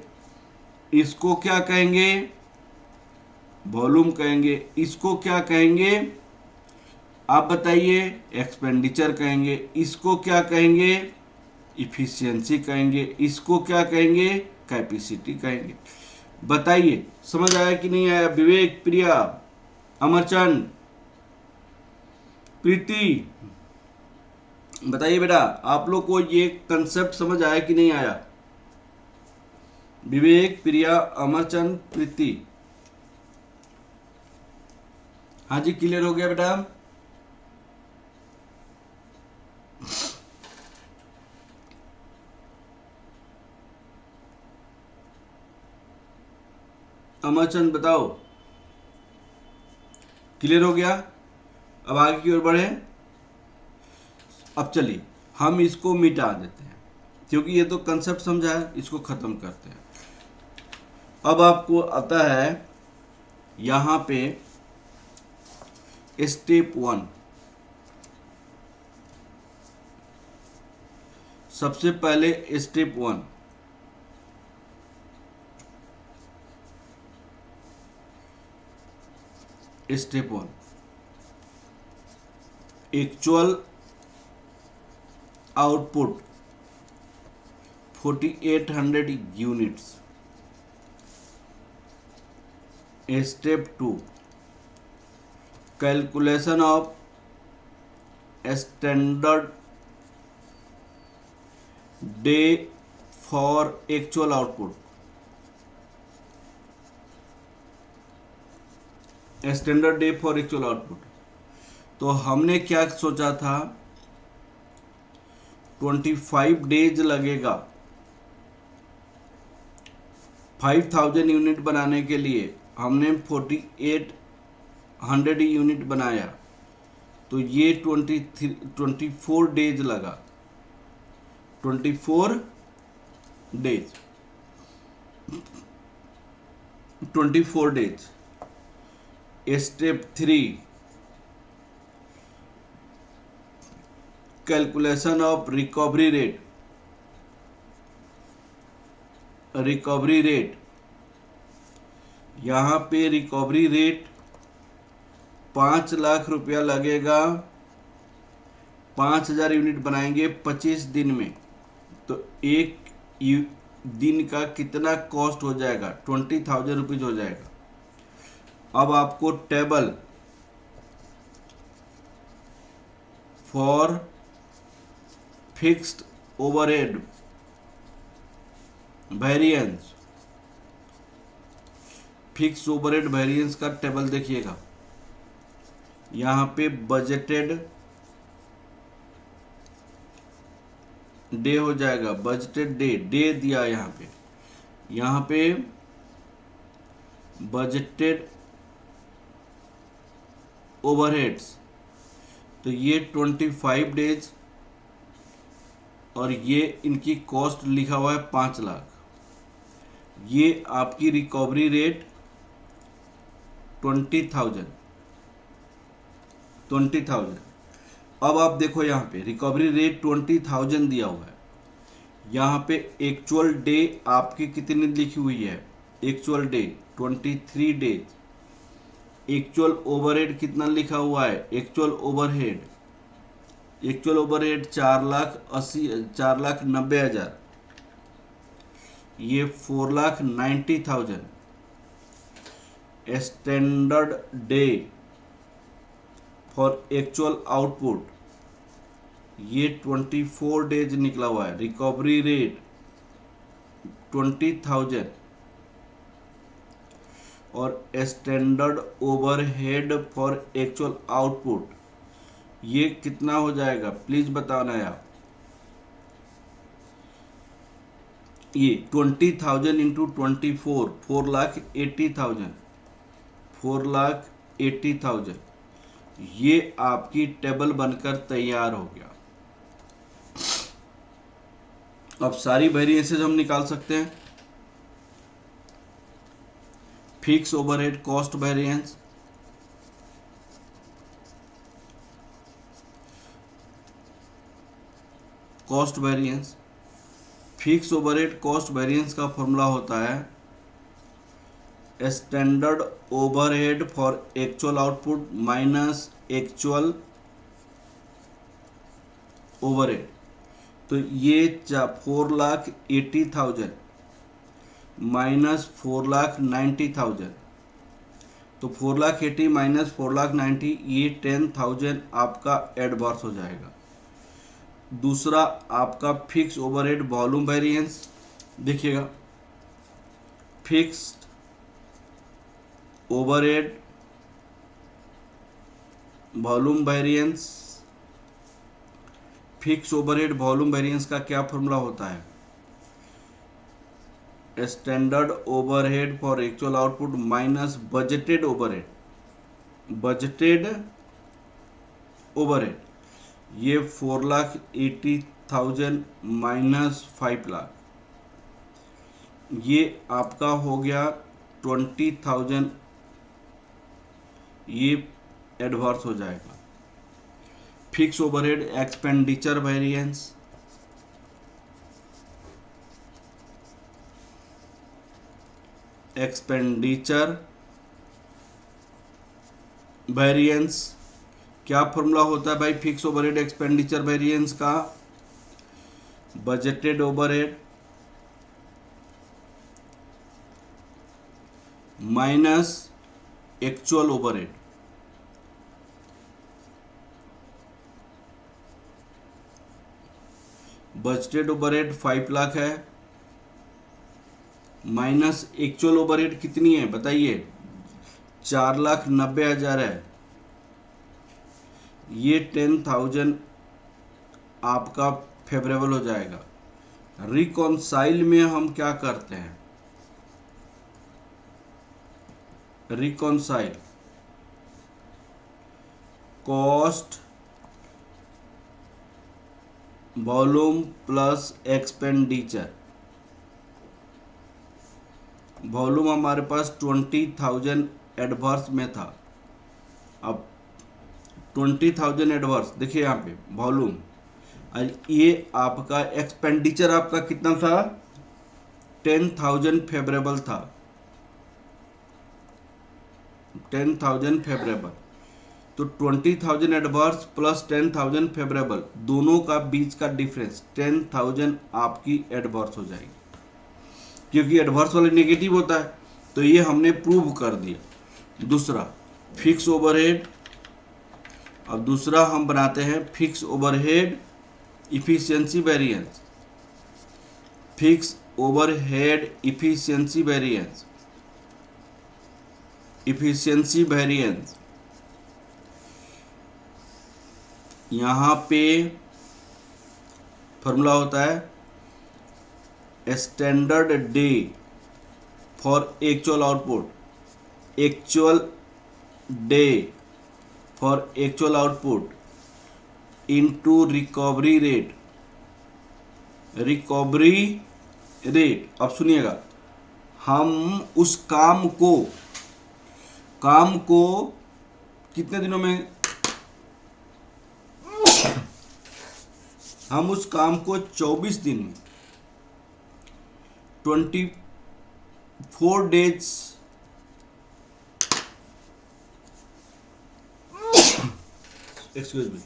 इसको क्या कहेंगे? वॉल्यूम कहेंगे। इसको क्या कहेंगे? आप बताइए। एक्सपेंडिचर कहेंगे। इसको क्या कहेंगे? इफिशियंसी कहेंगे। इसको क्या कहेंगे? कैपेसिटी कहेंगे। बताइए समझ आया कि नहीं आया? विवेक, प्रिया, अमरचंद, प्रीति, बताइए बेटा आप लोग को ये कंसेप्ट समझ आया कि नहीं आया? विवेक, प्रिया, अमरचंद, प्रीति, हाँ जी क्लियर हो गया बेटा? अमरचंद बताओ क्लियर हो गया? अब आगे की ओर बढ़े। अब चलिए हम इसको मिटा देते हैं क्योंकि ये तो कंसेप्ट समझा है, इसको खत्म करते हैं। अब आपको आता है यहां पे स्टेप 1। सबसे पहले step 1, step 1 actual output 4800 units. Step 2 calculation of standard day for actual output. Standard day for actual output. तो हमने क्या सोचा था? 25 डेज लगेगा 5,000 यूनिट बनाने के लिए। हमने 4800 यूनिट बनाया, तो ये 24 डेज लगा, 24 days, 24 days. Step 3 calculation of recovery rate. Recovery rate, यहाँ पे रिकवरी रेट 5 लाख रुपया लगेगा। 5,000 यूनिट बनाएंगे 25 दिन में, तो एक दिन का कितना कॉस्ट हो जाएगा? 20,000 रुपीज हो जाएगा। अब आपको table for fixed overhead variance, fix overhead variance का टेबल देखिएगा। यहाँ पे बजटेड डे हो जाएगा, बजटेड डे, डे दिया यहाँ पे बजटेड ओवरहेड्स, तो ये 25 डेज और ये इनकी कॉस्ट लिखा हुआ है 5 लाख। ये आपकी रिकवरी रेट 20,000। अब आप देखो यहाँ पे रिकवरी रेट 20,000 दिया हुआ है। यहाँ पे एक्चुअल डे आपकी कितनी लिखी हुई है? Actual day 23 days. Actual overhead कितना लिखा हुआ है? Actual overhead 4,90,000। ये 4,90,000। Standard day for actual output ये 24 डेज निकला हुआ है। रिकवरी रेट 20,000 और standard overhead for actual output ये कितना हो जाएगा? प्लीज बताना यार। ये 20,000 इंटू 24 4,80,000। 4,80,000 ये आपकी टेबल बनकर तैयार हो गया। अब सारी वेरिएंसेस हम निकाल सकते हैं। Fix overhead cost variance, cost variance, fix overhead cost variance का फॉर्मूला होता है standard overhead for actual output minus actual overhead. तो ये 4,80,000 माइनस 4,90,000, तो 4,80,000 माइनस 4,90,000 ये 10,000 आपका एडवर्स हो जाएगा। दूसरा आपका फिक्स ओवरहेड वॉल्यूम वेरिएंस देखिएगा। Fixed overhead volume variance, fix overhead volume variance का क्या फॉर्मूला होता है? Standard overhead for actual output minus budgeted overhead. Budgeted overhead ये 4,80,000 माइनस 5 लाख, ये आपका हो गया 20,000। ये एडवर्स हो जाएगा। Fix overhead expenditure variance, expenditure variance क्या फॉर्मूला होता है भाई फिक्स ओवरहेड एक्सपेंडिचर वेरिएंस का? Budgeted overhead minus actual overhead. Budgeted overhead 5 lakh है माइनस एक्चुअल ओवरहेड कितनी है बताइए? 4,90,000 है। ये 10,000 आपका फेवरेबल हो जाएगा। रिकॉन्साइल में हम क्या करते हैं? Reconcile cost volume plus expenditure. Volume हमारे पास 20,000 एडवर्स में था। अब 20,000 एडवर्स देखिए यहाँ पे वॉल्यूम, और ये आपका एक्सपेंडिचर आपका कितना था? 10,000 फेवरेबल था। 10,000 फेवरेबल, तो 20,000 एडवर्स प्लस 10,000 फेवरेबल दोनों का बीच का डिफरेंस 10,000 आपकी एडवर्स हो जाएगी, क्योंकि एडवर्स वाले नेगेटिव होता है। तो ये हमने प्रूव कर दिया। दूसरा फिक्स ओवरहेड। अब दूसरा हम बनाते हैं fix overhead efficiency variance. Fix overhead efficiency variance, efficiency variance यहाँ पे फॉर्मूला होता है standard day for actual output actual day for actual output into recovery rate. Recovery rate, अब सुनिएगा, हम उस काम को कितने दिनों में, हम उस काम को 24 दिन में 24 डेज एक्सक्यूज मी,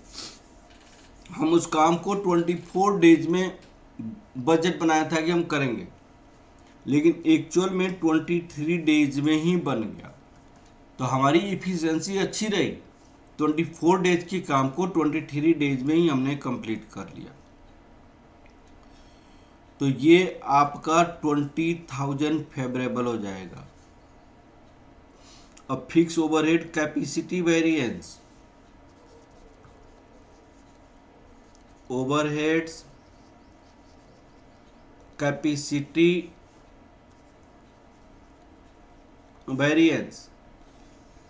हम उस काम को 24 डेज में बजट बनाया था कि हम करेंगे, लेकिन एक्चुअल में 23 डेज में ही बन गया। तो हमारी इफिशिएंसी अच्छी रही, 24 डेज के काम को 23 डेज में ही हमने कंप्लीट कर लिया। तो ये आपका 20,000 फेवरेबल हो जाएगा। अब fix overhead capacity variance, overheads capacity variance,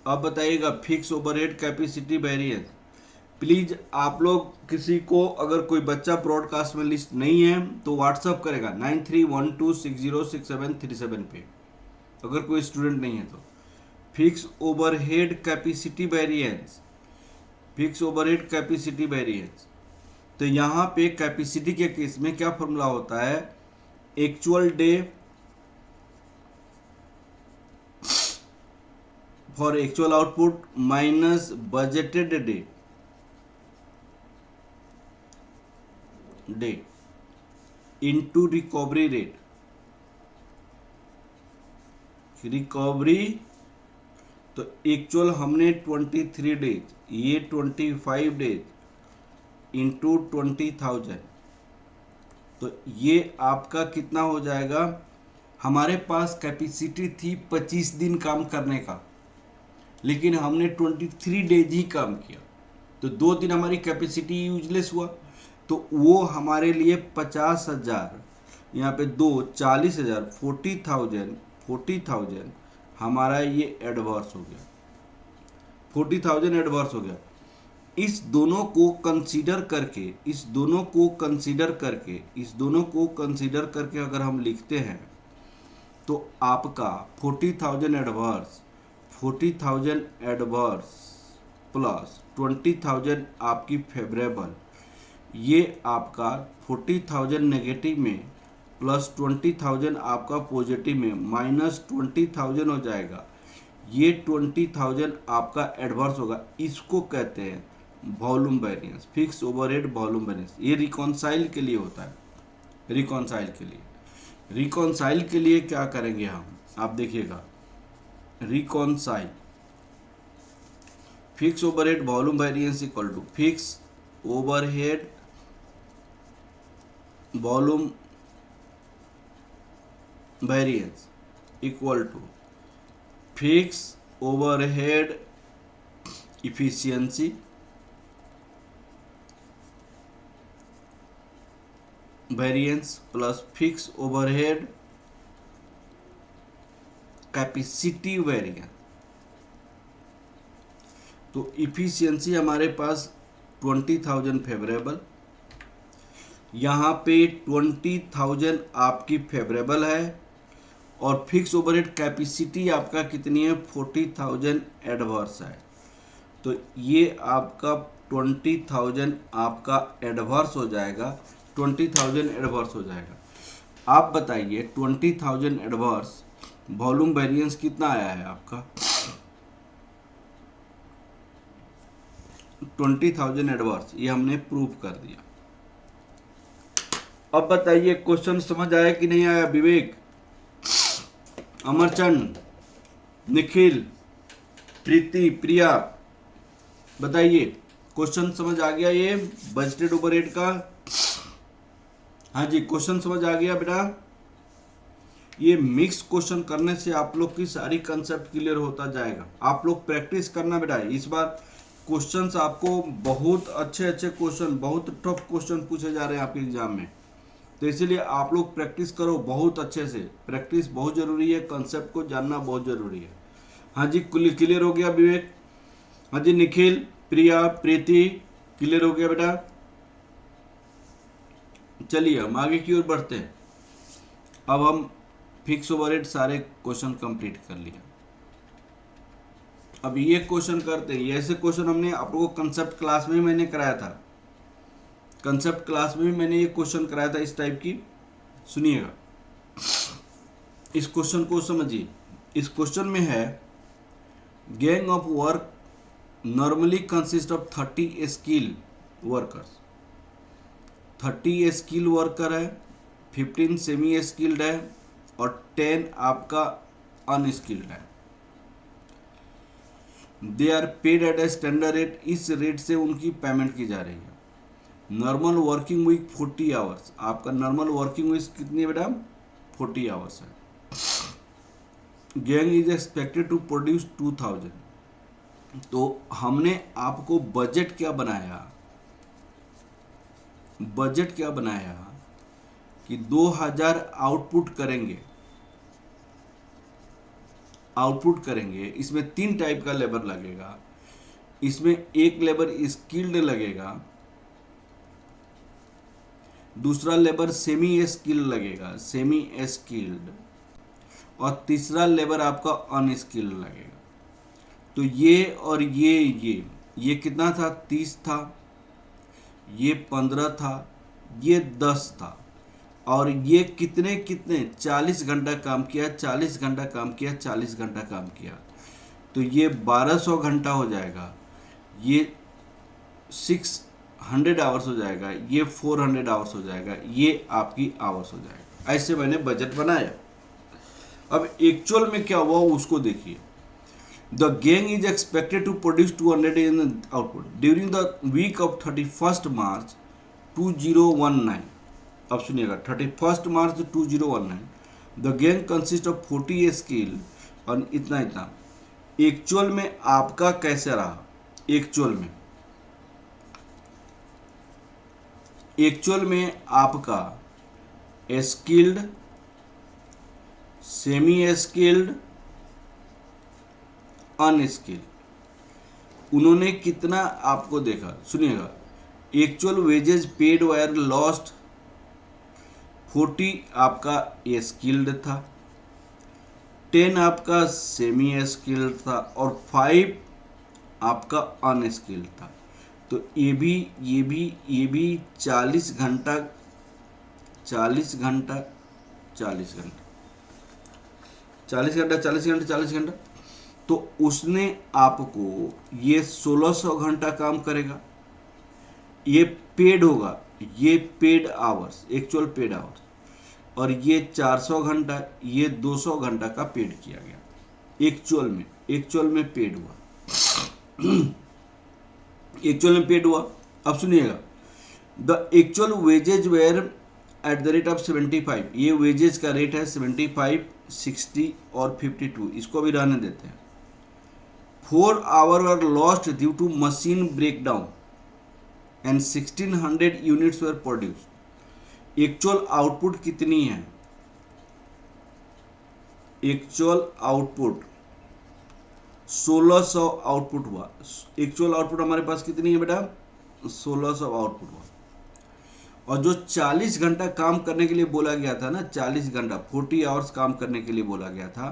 अब बताइएगा fix overhead capacity variance. Please आप लोग किसी को, अगर कोई बच्चा ब्रॉडकास्ट में लिस्ट नहीं है तो व्हाट्सअप करेगा 9312606737 पे, अगर कोई स्टूडेंट नहीं है तो। Fix overhead capacity variance, fix overhead capacity variance. तो यहाँ पे कैपेसिटी के केस में क्या फॉर्मूला होता है, actual day for actual output minus budgeted day into recovery rate. Recovery तो एक्चुअल हमने 23 डेज, ये 25 डेज इंटू 20,000, तो ये आपका कितना हो जाएगा। हमारे पास कैपेसिटी थी 25 दिन काम करने का, लेकिन हमने 23 डेज ही काम किया, तो 2 दिन हमारी कैपेसिटी यूजलेस हुआ। तो वो हमारे लिए 50,000, यहाँ पे 40,000, 40,000 हमारा ये एडवर्स हो गया, 40,000 एडवर्स हो गया। इस दोनों को कंसीडर करके अगर हम लिखते हैं तो आपका 40,000 एडवर्स प्लस 20,000 आपकी फेवरेबल, ये आपका 40,000 नेगेटिव में प्लस 20,000 आपका पॉजिटिव में माइनस 20,000 हो जाएगा। ये 20,000 आपका एडवर्स होगा। इसको कहते हैं volume variance, fix overhead volume variance. ये रिकॉन्साइल के लिए होता है। रिकॉन्साइल के लिए क्या करेंगे हम, आप देखिएगा, reconcile fix overhead volume variance equal to fix overhead volume variance equal to fix overhead efficiency variance plus fix overhead capacity variance. तो इफिशियंसी हमारे पास 20,000 फेवरेबल, यहाँ पे 20,000 आपकी फेवरेबल है, और फिक्स ओवरहेड कैपेसिटी आपका कितनी है, 40,000 एडवर्स है। तो ये आपका 20,000 आपका एडवर्स हो जाएगा, 20,000 एडवर्स हो जाएगा। आप बताइए 20,000 एडवर्स वॉल्यूम वेरिएंस कितना आया है आपका, 20,000 एडवर्स, ये हमने प्रूव कर दिया। अब बताइए क्वेश्चन समझ आया कि नहीं आया। विवेक, अमरचंद, निखिल, प्रीति, प्रिया, बताइए क्वेश्चन समझ आ गया ये बजटेड ओवरहेड का। हाँ जी, क्वेश्चन समझ आ गया बेटा। ये मिक्स क्वेश्चन करने से आप लोग की सारी कंसेप्ट क्लियर होता जाएगा। आप लोग प्रैक्टिस करना बेटा। इस बार क्वेश्चंस आपको बहुत अच्छे क्वेश्चन, बहुत टफ क्वेश्चन पूछे जा रहे हैं आपके एग्जाम में, तो इसीलिए आप लोग प्रैक्टिस करो बहुत अच्छे से। प्रैक्टिस बहुत ज़रूरी है, कंसेप्ट को जानना बहुत ज़रूरी है। हाँ जी, क्लियर हो गया विवेक। हाँ जी, निखिल, प्रिया, प्रीति, क्लियर हो गया बेटा। चलिए हम आगे की ओर बढ़ते हैं। अब हम फिक्स ओवरहेड सारे क्वेश्चन कंप्लीट कर लिया। अब ये क्वेश्चन करते हैं। ऐसे क्वेश्चन हमने आप लोगों को कंसेप्ट क्लास में मैंने कराया था। कंसेप्ट क्लास में भी मैंने ये क्वेश्चन कराया था इस टाइप की। सुनिएगा, इस क्वेश्चन को समझिए। इस क्वेश्चन में है gang of work normally consist of 30 skill workers. 30 skill worker है, 15 सेमी स्किल्ड है और 10 आपका अनस्किल्ड है। They are paid at a standard rate. इस रेट से उनकी पेमेंट की जा रही है। Normal working week 40 hours. आपका नॉर्मल वर्किंग वीक कितनी है बेटा? 40 आवर्स है। Gang is expected to produce 2000। तो हमने आपको बजट क्या बनाया? बजट क्या बनाया कि 2000 आउटपुट करेंगे। आउटपुट करेंगे, इसमें 3 टाइप का लेबर लगेगा। इसमें एक लेबर स्किल्ड लगेगा, दूसरा लेबर सेमी स्किल्ड लगेगा, सेमी स्किल्ड, और तीसरा लेबर आपका अनस्किल्ड लगेगा। तो ये और ये कितना था? 30 था, ये 15 था, ये 10 था, और ये कितने 40 घंटा काम किया, 40 घंटा काम किया, 40 घंटा काम किया। तो ये 1200 घंटा हो जाएगा, ये 600 आवर्स हो जाएगा, ये 400 आवर्स हो जाएगा, ये आपकी आवर्स हो जाएगा। ऐसे मैंने बजट बनाया। अब एक्चुअल में क्या हुआ उसको देखिए। The gang is expected to produce 200 in output during the week of 31 March 2019। अब सुनिएगा, 31 March 2019 the gang consist of 40 skill और इतना इतना। एक्चुअल में आपका कैसे रहा? एक्चुअल में आपका स्किल्ड, सेमी स्किल्ड, अनस्किल्ड, उन्होंने कितना आपको देखा? सुनिएगा, actual wages paid wire lost 40 आपका स्किल्ड था, 10 आपका सेमी स्किल्ड था और 5 आपका अनस्किल्ड था। तो ये भी 40 घंटा 40 घंटा 40 घंटा 40 घंटा 40 घंटा 40 घंटा। तो उसने आपको ये 1600 घंटा काम करेगा, ये पेड होगा, ये paid hours, actual paid hours, और ये 400 घंटा, ये 200 घंटा का पेड किया गया। एक्चुअल में पेड हुआ। एक्चुअल में पेड हुआ। अब सुनिएगा, the actual wages were at the rate of 75। ये वेजेज का रेट है 75, 60 और 52। इसको भी रहने देते हैं। 4 hour were lost due to machine breakdown and 1600 units were produce. Actual output कितनी है? एक्चुअल आउटपुट 1600 आउटपुट हुआ। एक्चुअल आउटपुट हमारे पास कितनी है बेटा? 1600 आउटपुट हुआ। और जो 40 घंटा काम करने के लिए बोला गया था ना, 40 घंटा 40 आवर्स काम करने के लिए बोला गया था,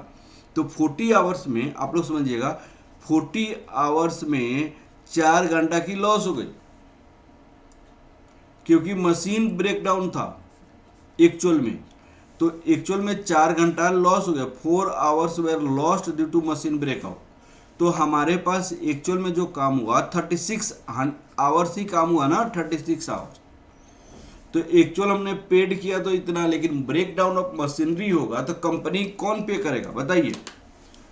तो 40 आवर्स में आप लोग समझिएगा, 40 आवर्स में 4 घंटा की लॉस हो गई, क्योंकि मशीन ब्रेकडाउन था एक्चुअल में। तो एक्चुअल में 4 घंटा लॉस हो गया। 4 hours were lost due to machine breakout. तो हमारे पास एक्चुअल में जो काम हुआ 36 आवर्स ही काम हुआ ना, 36 आवर्स। तो एक्चुअल हमने पेड किया तो इतना, लेकिन ब्रेकडाउन ऑफ मशीनरी होगा तो कंपनी कौन पे करेगा बताइए?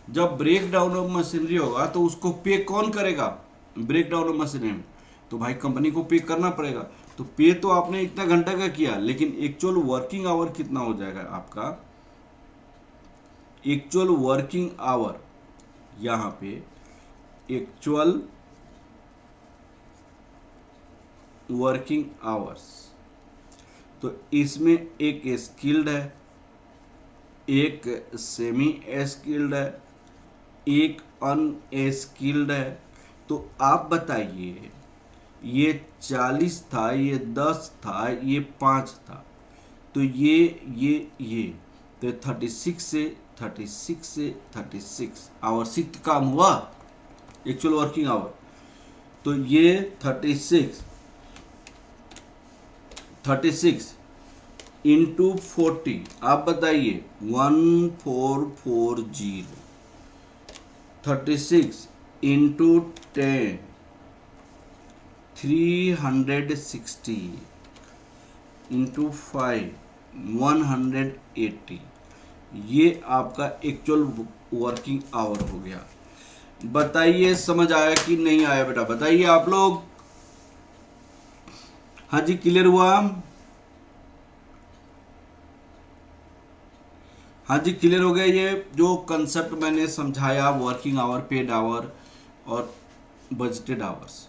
जब ब्रेकडाउन ऑफ मशीनरी होगा तो उसको पे कौन करेगा? ब्रेकडाउन ऑफ मशीनरी में तो भाई कंपनी को पे करना पड़ेगा। तो पे तो आपने इतना घंटा का किया, लेकिन एक्चुअल वर्किंग आवर कितना हो जाएगा आपका? एक्चुअल वर्किंग आवर, यहां पे एक्चुअल वर्किंग आवर्स, तो इसमें एक स्किल्ड है, एक सेमी स्किल्ड है, एक अनस्किल्ड है। तो आप बताइए, ये 40 था, ये 10 था, ये 5 था, तो ये तो 36 से 36 आवर्स काम हुआ, एक्चुअल वर्किंग आवर। तो ये 36 इंटू 40, आप बताइए 1440। 36 इंटू 10 360 इंटू 5 180। ये आपका एक्चुअल वर्किंग आवर हो गया। बताइए समझ आया कि नहीं आया बेटा, बताइए आप लोग। हाँ जी, क्लियर हुआ? हाँ जी, क्लियर हो गया। ये जो कंसेप्ट मैंने समझाया, वर्किंग आवर, पेड आवर और बजटेड आवर्स।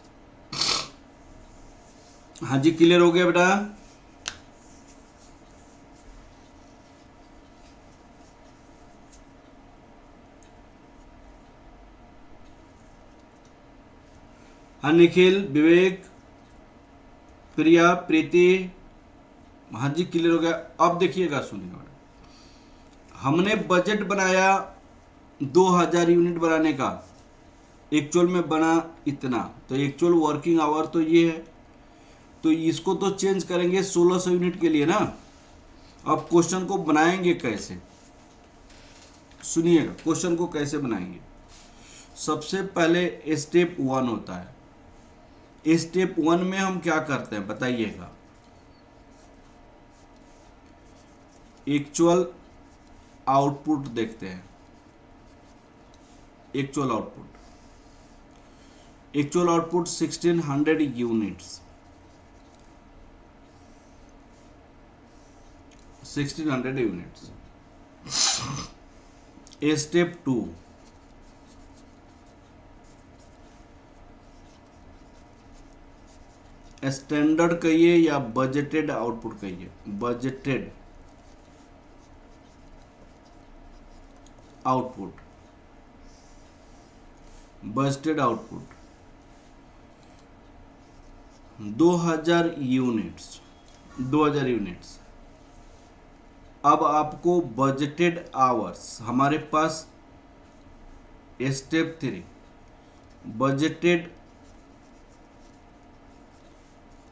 हाँ जी, क्लियर हो गया बेटा? हाँ निखिल, विवेक, प्रिया, प्रीति, हाँ जी क्लियर हो गया। अब देखिएगा, सुनिएगा, हमने बजट बनाया 2000 यूनिट बनाने का, एक्चुअल में बना इतना, तो एक्चुअल वर्किंग आवर तो ये है। तो इसको तो चेंज करेंगे 1600 यूनिट के लिए ना। अब क्वेश्चन को बनाएंगे कैसे, सुनिएगा क्वेश्चन को कैसे बनाएंगे। सबसे पहले स्टेप 1 होता है। स्टेप 1 में हम क्या करते हैं बताइएगा। एक्चुअल आउटपुट देखते हैं। Actual output 1600 units, 1600 units. Step 2, standard कहिए या बजटेड आउटपुट कहिए, budgeted output, budgeted output 2000 units, 2000 units. अब आपको बजटेड आवर्स, हमारे पास स्टेप 3, बजटेड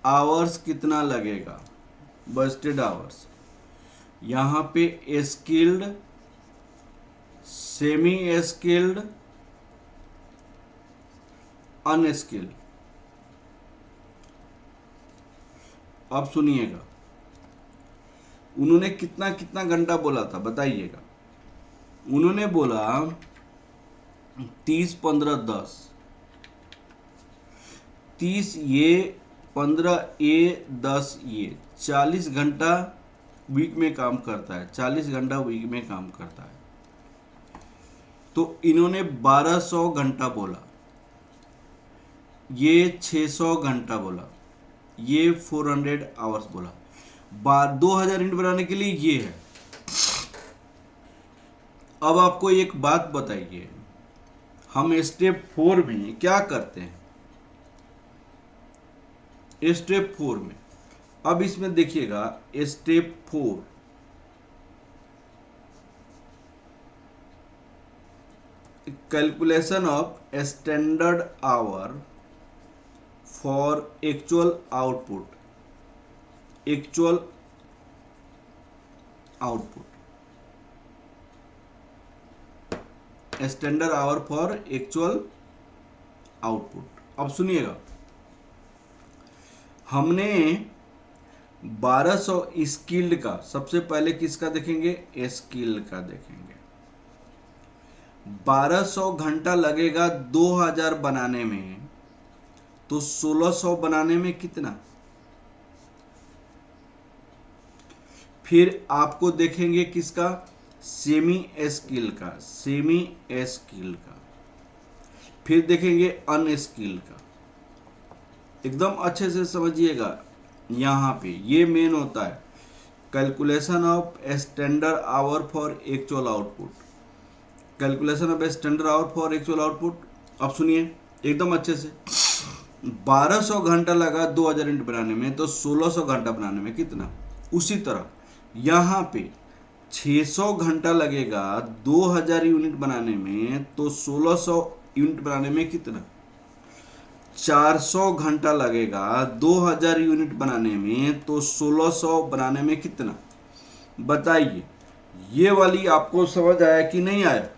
आवर्स कितना लगेगा, बजटेड आवर्स। यहाँ पे स्किल्ड, सेमी स्किल्ड, अनस्किल्ड। अब सुनिएगा, उन्होंने कितना कितना घंटा बोला था बताइएगा। उन्होंने बोला 30 15 10, 30 ये, 15 ये, 10 ये, 40 घंटा वीक में काम करता है, 40 घंटा वीक में काम करता है। तो इन्होंने 1200 घंटा बोला, ये 600 घंटा बोला, ये 400 आवर्स बोला। 2000 यूनिट बनाने के लिए ये है। अब आपको एक बात बताइए, हम स्टेप 4 में क्या करते हैं। स्टेप 4 में, अब इसमें देखिएगा, step 4 calculation of standard hour for actual output, actual output, standard hour for actual output. अब सुनिएगा, हमने 1200 स्किल्ड का, सबसे पहले किसका देखेंगे, स्किल्ड का देखेंगे। 1200 घंटा लगेगा 2000 बनाने में, तो 1600 बनाने में कितना। फिर आपको देखेंगे किसका, सेमी स्किल का, सेमी स्किल का। फिर देखेंगे अनस्किल का। एकदम अच्छे से समझिएगा, यहाँ पे ये मेन होता है, calculation of standard hour for actual output. Calculation of standard hour for actual output. अब सुनिए एकदम अच्छे से, 1200 घंटा लगा 2000 यूनिट बनाने में, तो 1600 घंटा बनाने में कितना। उसी तरह यहाँ पे 600 घंटा लगेगा 2000 यूनिट बनाने में, तो 1600 यूनिट बनाने में कितना। 400 घंटा लगेगा 2000 यूनिट बनाने में, तो 1600 बनाने में कितना। बताइए ये वाली आपको समझ आया कि नहीं आया।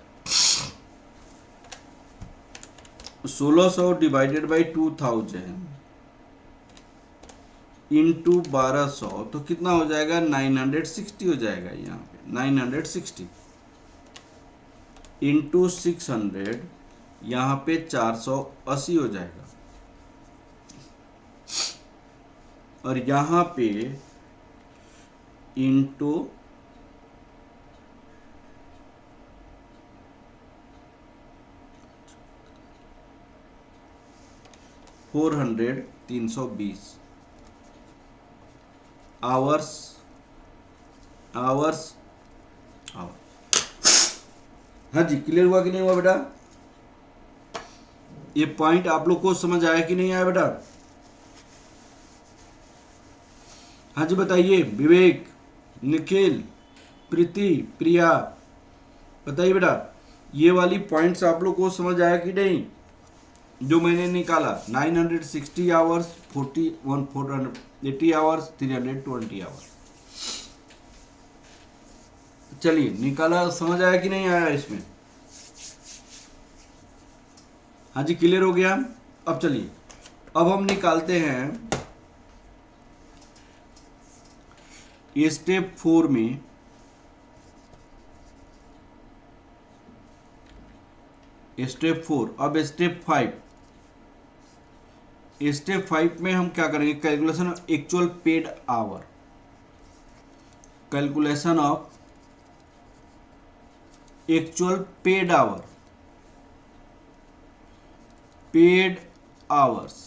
1600 डिवाइडेड बाई 2000 इंटू 1200, तो कितना हो जाएगा 960 हो जाएगा। यहाँ पे 960 इंटू 600, यहाँ पे 480 हो जाएगा। और यहाँ पे इंटू 400 320 आवर्स आवर्स आवर। हाँ जी, क्लियर हुआ कि नहीं हुआ बेटा। ये पॉइंट आप लोग को समझ आया कि नहीं आया बेटा। हाँ जी बताइए, विवेक, निखिल, प्रीति, प्रिया, बताइए बेटा ये वाली पॉइंट्स आप लोग को समझ आया कि नहीं जो मैंने निकाला। 960 आवर्स, 480 आवर्स, 320 आवर्स। चलिए निकाला, समझ आया कि नहीं आया इसमें। हाँ जी क्लियर हो गया। अब चलिए, अब हम निकालते हैं ये स्टेप 4 में स्टेप 4। अब स्टेप 5, स्टेप 5 में हम क्या करेंगे, calculation of actual paid hour. Calculation of actual paid hour, paid hours.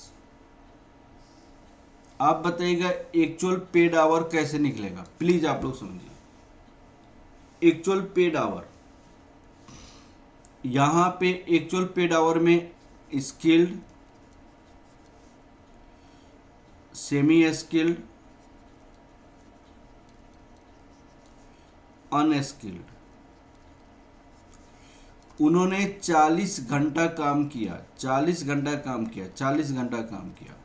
आप बताइएगा एक्चुअल पेड आवर कैसे निकलेगा, प्लीज आप लोग समझिए। एक्चुअल पेड आवर, यहां पे एक्चुअल पेड आवर में स्किल्ड, सेमी स्किल्ड, अनस्किल्ड, उन्होंने 40 घंटा काम किया, 40 घंटा काम किया, 40 घंटा काम किया।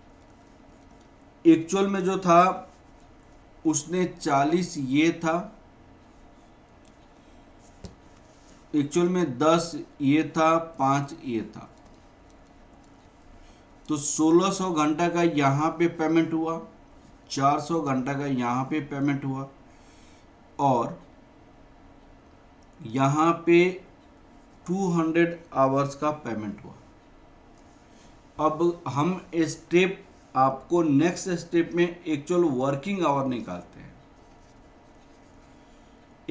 एक्चुअल में जो था उसने 40 ये था, एक्चुअल में 10 ये था, 5 ये था। तो 1600 घंटा का यहाँ पे पेमेंट हुआ, 400 घंटा का यहाँ पे पेमेंट हुआ, और यहाँ पे 200 आवर्स का पेमेंट हुआ। अब हम स्टेप, आपको नेक्स्ट स्टेप में एक्चुअल वर्किंग आवर निकालते हैं।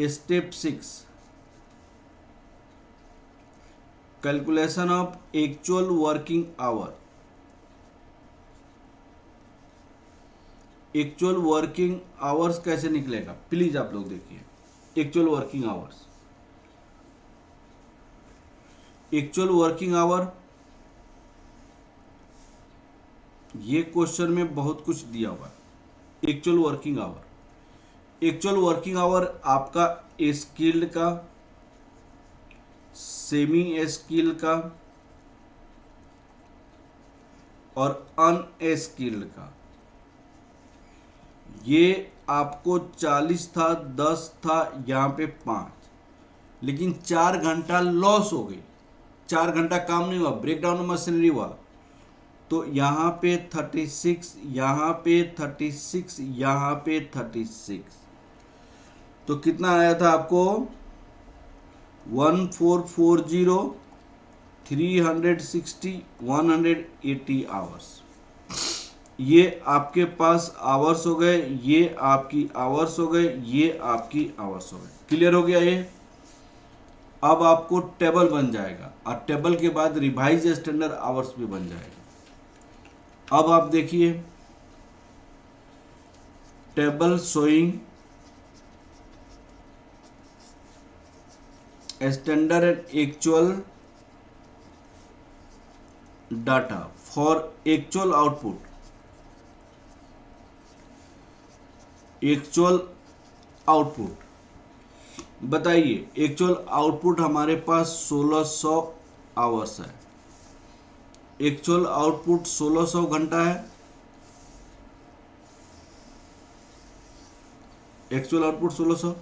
Step 6, calculation of actual working hour. Actual working hours कैसे निकलेगा, प्लीज आप लोग देखिए। Actual working hours, actual working hour, ये क्वेश्चन में बहुत कुछ दिया हुआ है। Actual working hour, actual working hour आपका स्किल्ड का, सेमी स्किल्ड का और अनस्किल्ड का। ये आपको 40 था, 10 था, यहाँ पे 5, लेकिन 4 घंटा लॉस हो गई। 4 घंटा काम नहीं हुआ, ब्रेकडाउन मशीनरी हुआ। तो यहाँ पे 36, यहाँ पे 36, यहाँ पे 36, तो कितना आया था आपको 1440, 360, 180 आवर्स। ये आपके पास आवर्स हो गए, ये आपकी आवर्स हो गए, ये आपकी आवर्स हो गए। क्लियर हो गया ये। अब आपको टेबल बन जाएगा, और टेबल के बाद रिवाइज स्टैंडर्ड आवर्स भी बन जाएगा। अब आप देखिए, table showing standard and actual data for actual output बताइए। एक्चुअल आउटपुट हमारे पास 1600 आवर्स है। एक्चुअल आउटपुट 1600 घंटा है। एक्चुअल आउटपुट 1600,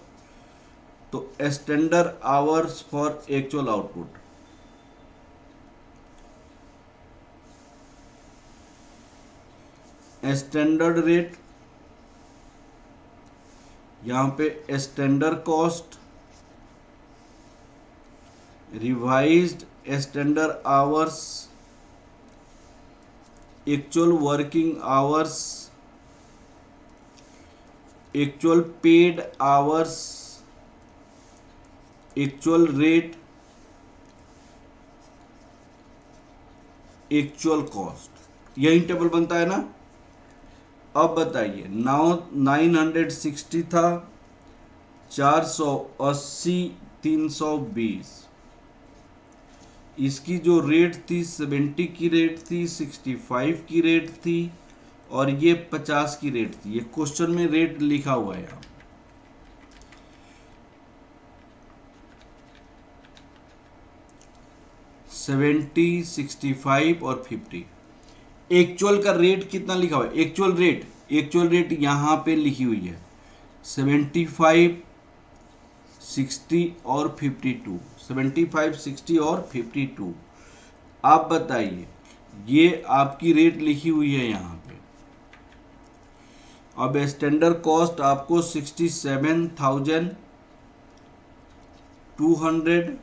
तो standard hours for actual output, standard rate, यहां पे standard cost, revised standard hours, actual working hours, actual paid hours, actual rate, actual cost, यही टेबल बनता है ना। अब बताइए, 960 था, 480, 320, इसकी जो रेट थी 70 की रेट थी, 65 की रेट थी, और ये 50 की रेट थी। ये क्वेश्चन में रेट लिखा हुआ है यहाँ। सेवेंटी, 65 और 50। एक्चुअल का रेट कितना लिखा हुआ है? एक्चुअल रेट यहां पे लिखी हुई है 75, 60 और 52। 75, 60 और 52। आप बताइए, ये आपकी रेट लिखी हुई है यहां पे। अब स्टैंडर्ड कॉस्ट आपको 67,200,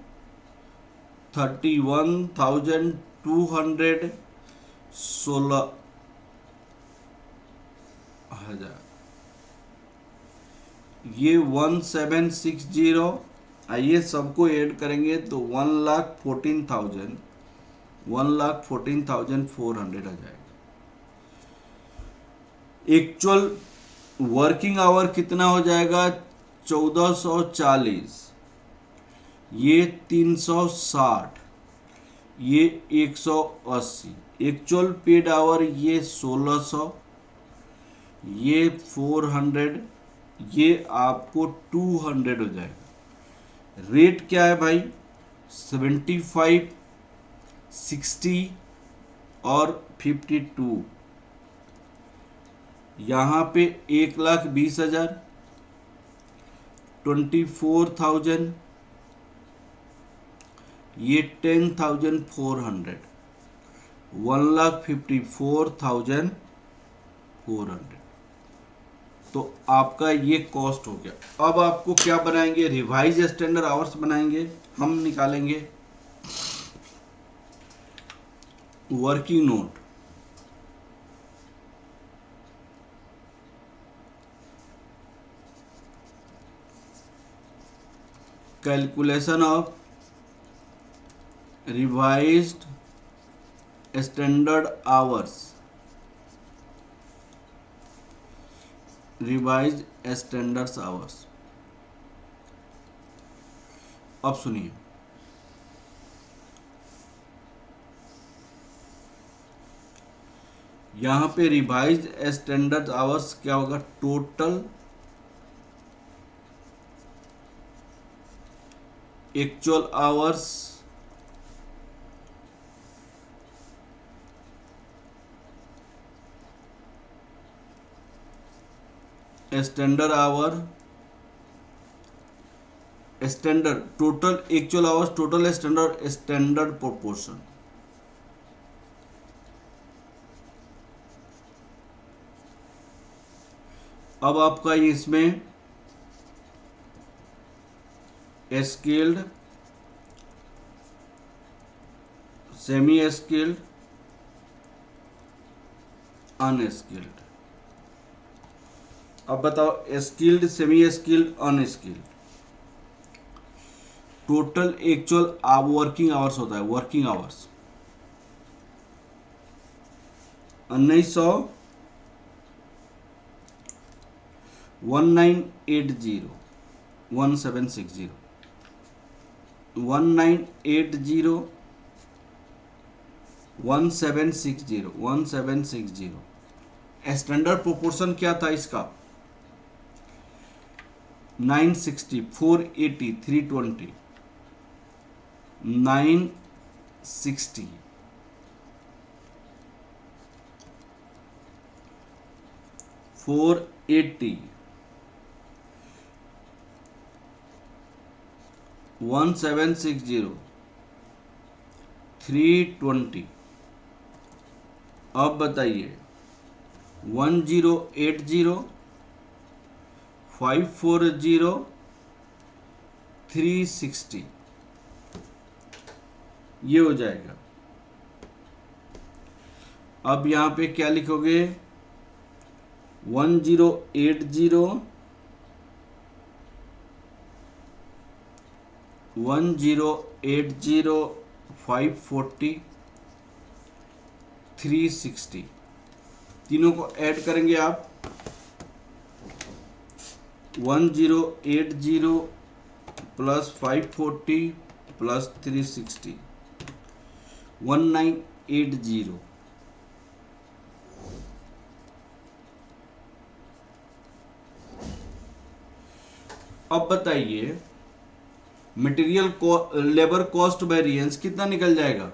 31,200, 16,000, ये 1760। आइए सबको ऐड करेंगे तो 1,14,000, 1,14,400 आ जाएगा। एक्चुअल वर्किंग आवर कितना हो जाएगा? 1440, ये 360, ये 180। एक्चुअल पेड आवर ये 1600, ये 400, ये आपको 200 हो जाएगा। रेट क्या है भाई? 75, 60 और 52। यहाँ पे 1,20,000, 24,000, ये 10,400, 1,54,400। तो आपका ये कॉस्ट हो गया। अब आपको क्या बनाएंगे? रिवाइज स्टैंडर्ड आवर्स बनाएंगे। हम निकालेंगे working note, calculation of revised standard hours, revise standards hours. अब सुनिए, यहां पे रिवाइज स्टैंडर्ड आवर्स क्या होगा? Total actual hours standard our, standard total actual hours, total standard proportion. अब आपका इसमें स्किल्ड, सेमी स्किल्ड, अनस्किल्ड। अब बताओ, skilled, semi skilled, unskilled, total actual working hours होता है। वर्किंग आवर्स 1900, 1980, 1760, 1980 1760 स्टैंडर्ड प्रोपोर्शन क्या था इसका? 960 480 320 960 480 1760 320। अब बताइए 1080 540 360 ये हो जाएगा। अब यहाँ पे क्या लिखोगे? 1080 540 360 तीनों को ऐड करेंगे आप। 1080 प्लस 540 प्लस 360 1980। अब बताइए मटेरियल लेबर कॉस्ट वेरिएंस कितना निकल जाएगा?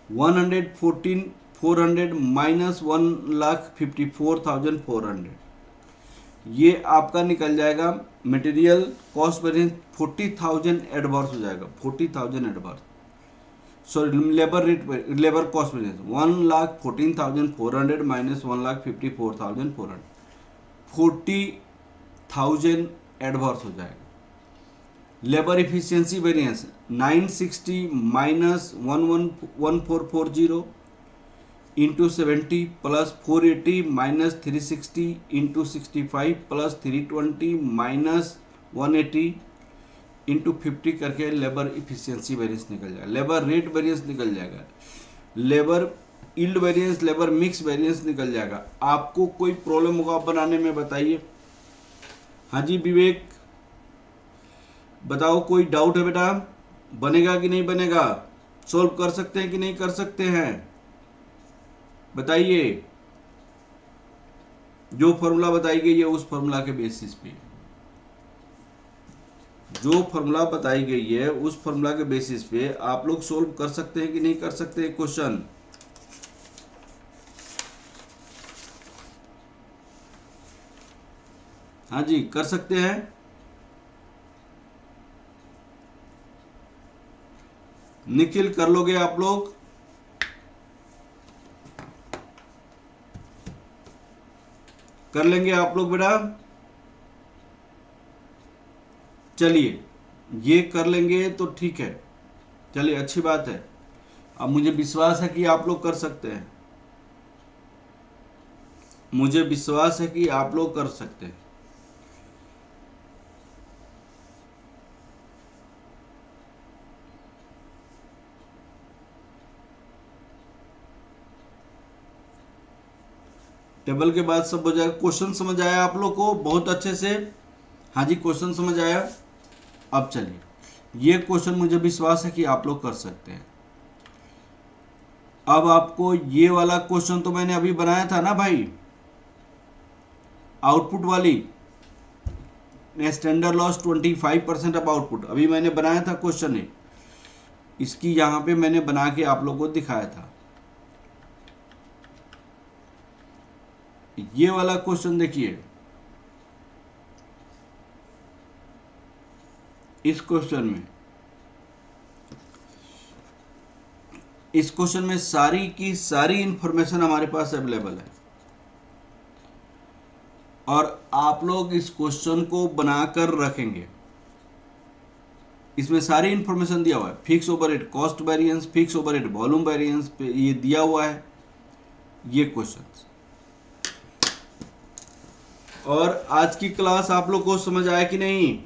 114,400 माइनस 1,54,400 ये आपका निकल जाएगा। मटेरियल कॉस्ट वेरिएंस 40,000 एडवर्स हो जाएगा। 40,000 adverse, sorry labour cost variance 1,14,400 minus 1,54,400 40,000 adverse हो जाएगा। Labour efficiency variance 960 minus 111440 into 70 plus 480 minus 360 into 65 plus 320 minus 180 into 50 करके लेबर इफिशियंसी वेरिएंस निकल जाएगा। लेबर रेट वेरिएंस निकल जाएगा। Labour yield variance, labour mix variance निकल जाएगा। आपको कोई प्रॉब्लम होगा बनाने में बताइए। हाँ जी विवेक बताओ, कोई डाउट है बेटा? बनेगा कि नहीं बनेगा? सॉल्व कर सकते हैं कि नहीं कर सकते हैं? बताइए। जो फॉर्मूला बताई गई है उस फॉर्मूला के बेसिस पे, जो फॉर्मूला बताई गई है उस फॉर्मूला के बेसिस पे आप लोग सॉल्व कर सकते हैं कि नहीं कर सकते क्वेश्चन? हाँ जी कर सकते हैं। निखिल कर लोगे आप लोग? कर लेंगे आप लोग बेटा? चलिए ये कर लेंगे तो ठीक है, चलिए अच्छी बात है। अब मुझे विश्वास है कि आप लोग कर सकते हैं, मुझे विश्वास है कि आप लोग कर सकते हैं। टेबल के बाद सब हो जाएगा। क्वेश्चन समझ आया आप लोग को बहुत अच्छे से? हाँ जी क्वेश्चन समझ आया। अब चलिए ये क्वेश्चन मुझे विश्वास है कि आप लोग कर सकते हैं। अब आपको ये वाला क्वेश्चन तो मैंने अभी बनाया था ना भाई, आउटपुट वाली स्टैंडर्ड लॉस 25% ऑफ आउटपुट, अभी मैंने बनाया था क्वेश्चन है। इसकी यहां पे मैंने बना के आप लोगों को दिखाया था। ये वाला क्वेश्चन देखिए, इस क्वेश्चन में सारी की सारी इंफॉर्मेशन हमारे पास अवेलेबल है और आप लोग इस क्वेश्चन को बनाकर रखेंगे। इसमें सारी इंफॉर्मेशन दिया हुआ है, fix overhead cost variance, fix overhead volume variance पे ये दिया हुआ है ये क्वेश्चन। और आज की क्लास आप लोग को समझ आया कि नहीं?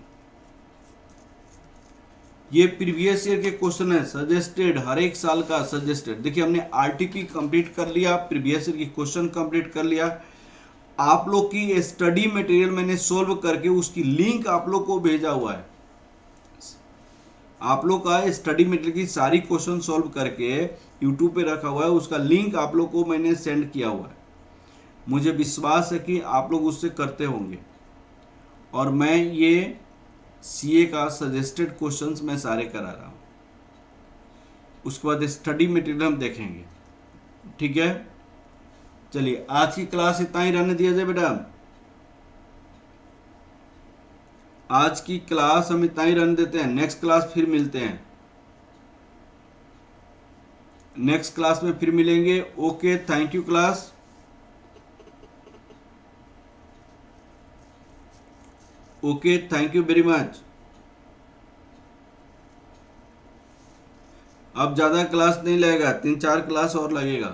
ये प्रीवियस ईयर के क्वेश्चन है, सजेस्टेड, हर एक साल का सजेस्टेड। देखिए हमने आरटीपी कंप्लीट कर लिया, प्रीवियस ईयर की क्वेश्चन कंप्लीट कर लिया। आप लोग की स्टडी मटेरियल मैंने सोल्व करके उसकी लिंक आप लोग को भेजा हुआ है। आप लोग का स्टडी मटेरियल की सारी क्वेश्चन सॉल्व करके यूट्यूब पे रखा हुआ है, उसका लिंक आप लोग को मैंने सेंड किया हुआ है। मुझे विश्वास है कि आप लोग उससे करते होंगे। और मैं ये सीए का सजेस्टेड क्वेश्चंस मैं सारे करा रहा हूँ। उसके बाद स्टडी मटेरियल हम देखेंगे, ठीक है। चलिए आज की क्लास इतना ही रहने दिया जाए बेटा। आज की क्लास हम इतना ही रहने देते हैं, नेक्स्ट क्लास फिर मिलते हैं, नेक्स्ट क्लास में फिर मिलेंगे। Okay, thank you class. Okay, thank you very much. अब ज़्यादा क्लास नहीं लगेगा, 3-4 क्लास और लगेगा,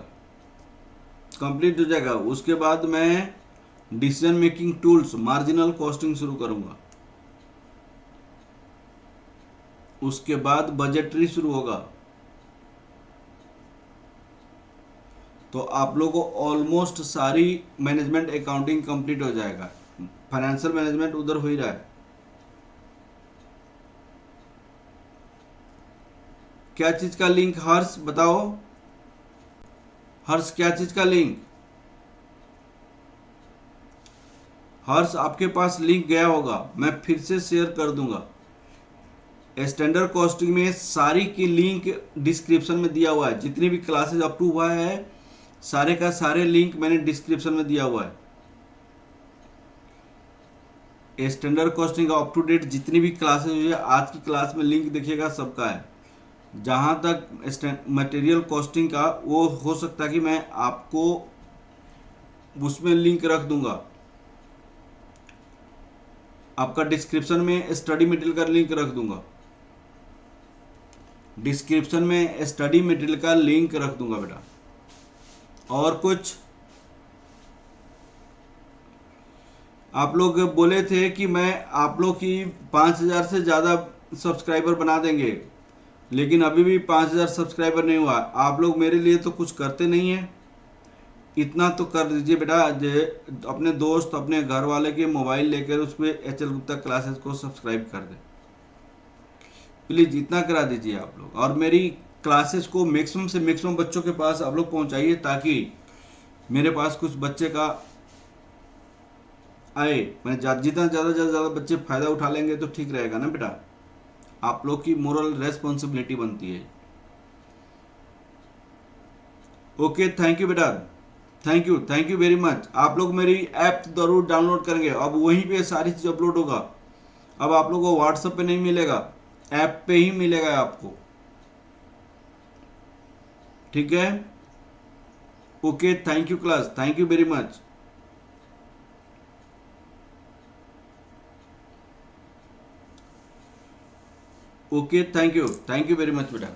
कंप्लीट हो जाएगा। उसके बाद मैं decision making tools, marginal costing शुरू करूंगा। उसके बाद बजटरी शुरू होगा। तो आप लोगों को ऑलमोस्ट सारी मैनेजमेंट अकाउंटिंग कंप्लीट हो जाएगा। फाइनेंशियल मैनेजमेंट उधर हो ही रहा है। क्या चीज का लिंक हर्ष बताओ, हर्ष क्या चीज का लिंक? हर्ष आपके पास लिंक गया होगा, मैं फिर से शेयर कर दूंगा। स्टैंडर्ड कॉस्टिंग में सारी की लिंक डिस्क्रिप्शन में दिया हुआ है। जितनी भी क्लासेज अप टू हुआ है सारे का सारे लिंक मैंने डिस्क्रिप्शन में दिया हुआ है। स्टैंडर्ड कॉस्टिंग का अप टू डेट जितनी भी क्लासेज हुई है, आज की क्लास में लिंक देखिएगा सबका है। जहाँ तक मटेरियल कॉस्टिंग का, वो हो सकता है कि मैं आपको उसमें लिंक रख दूंगा। आपका डिस्क्रिप्शन में स्टडी मटेरियल का लिंक रख दूंगा, डिस्क्रिप्शन में स्टडी मटेरियल का लिंक रख दूंगा बेटा। और कुछ आप लोग बोले थे कि मैं आप लोग की 5000 से ज़्यादा सब्सक्राइबर बना देंगे, लेकिन अभी भी 5000 सब्सक्राइबर नहीं हुआ। आप लोग मेरे लिए तो कुछ करते नहीं हैं। इतना तो कर दीजिए बेटा, अपने दोस्त अपने घर वाले के मोबाइल लेकर उस पर HL गुप्ता क्लासेस को सब्सक्राइब कर दें प्लीज़, इतना करा दीजिए आप लोग। और मेरी क्लासेस को मैक्सिमम से मैक्सिमम बच्चों के पास आप लोग पहुंचाइए, ताकि मेरे पास कुछ बच्चे का आए। मैं जितना ज़्यादा बच्चे फ़ायदा उठा लेंगे तो ठीक रहेगा ना बेटा। आप लोग की मोरल रेस्पॉन्सिबिलिटी बनती है। ओके, थैंक यू बेटा, थैंक यू वेरी मच। आप लोग मेरी ऐप जरूर डाउनलोड करेंगे। अब वहीं पे सारी चीज़ अपलोड होगा। अब आप लोगों को व्हाट्सएप पे नहीं मिलेगा, ऐप पे ही मिलेगा आपको, ठीक है। Okay, thank you class, thank you very much. Okay, thank you very much बेटा।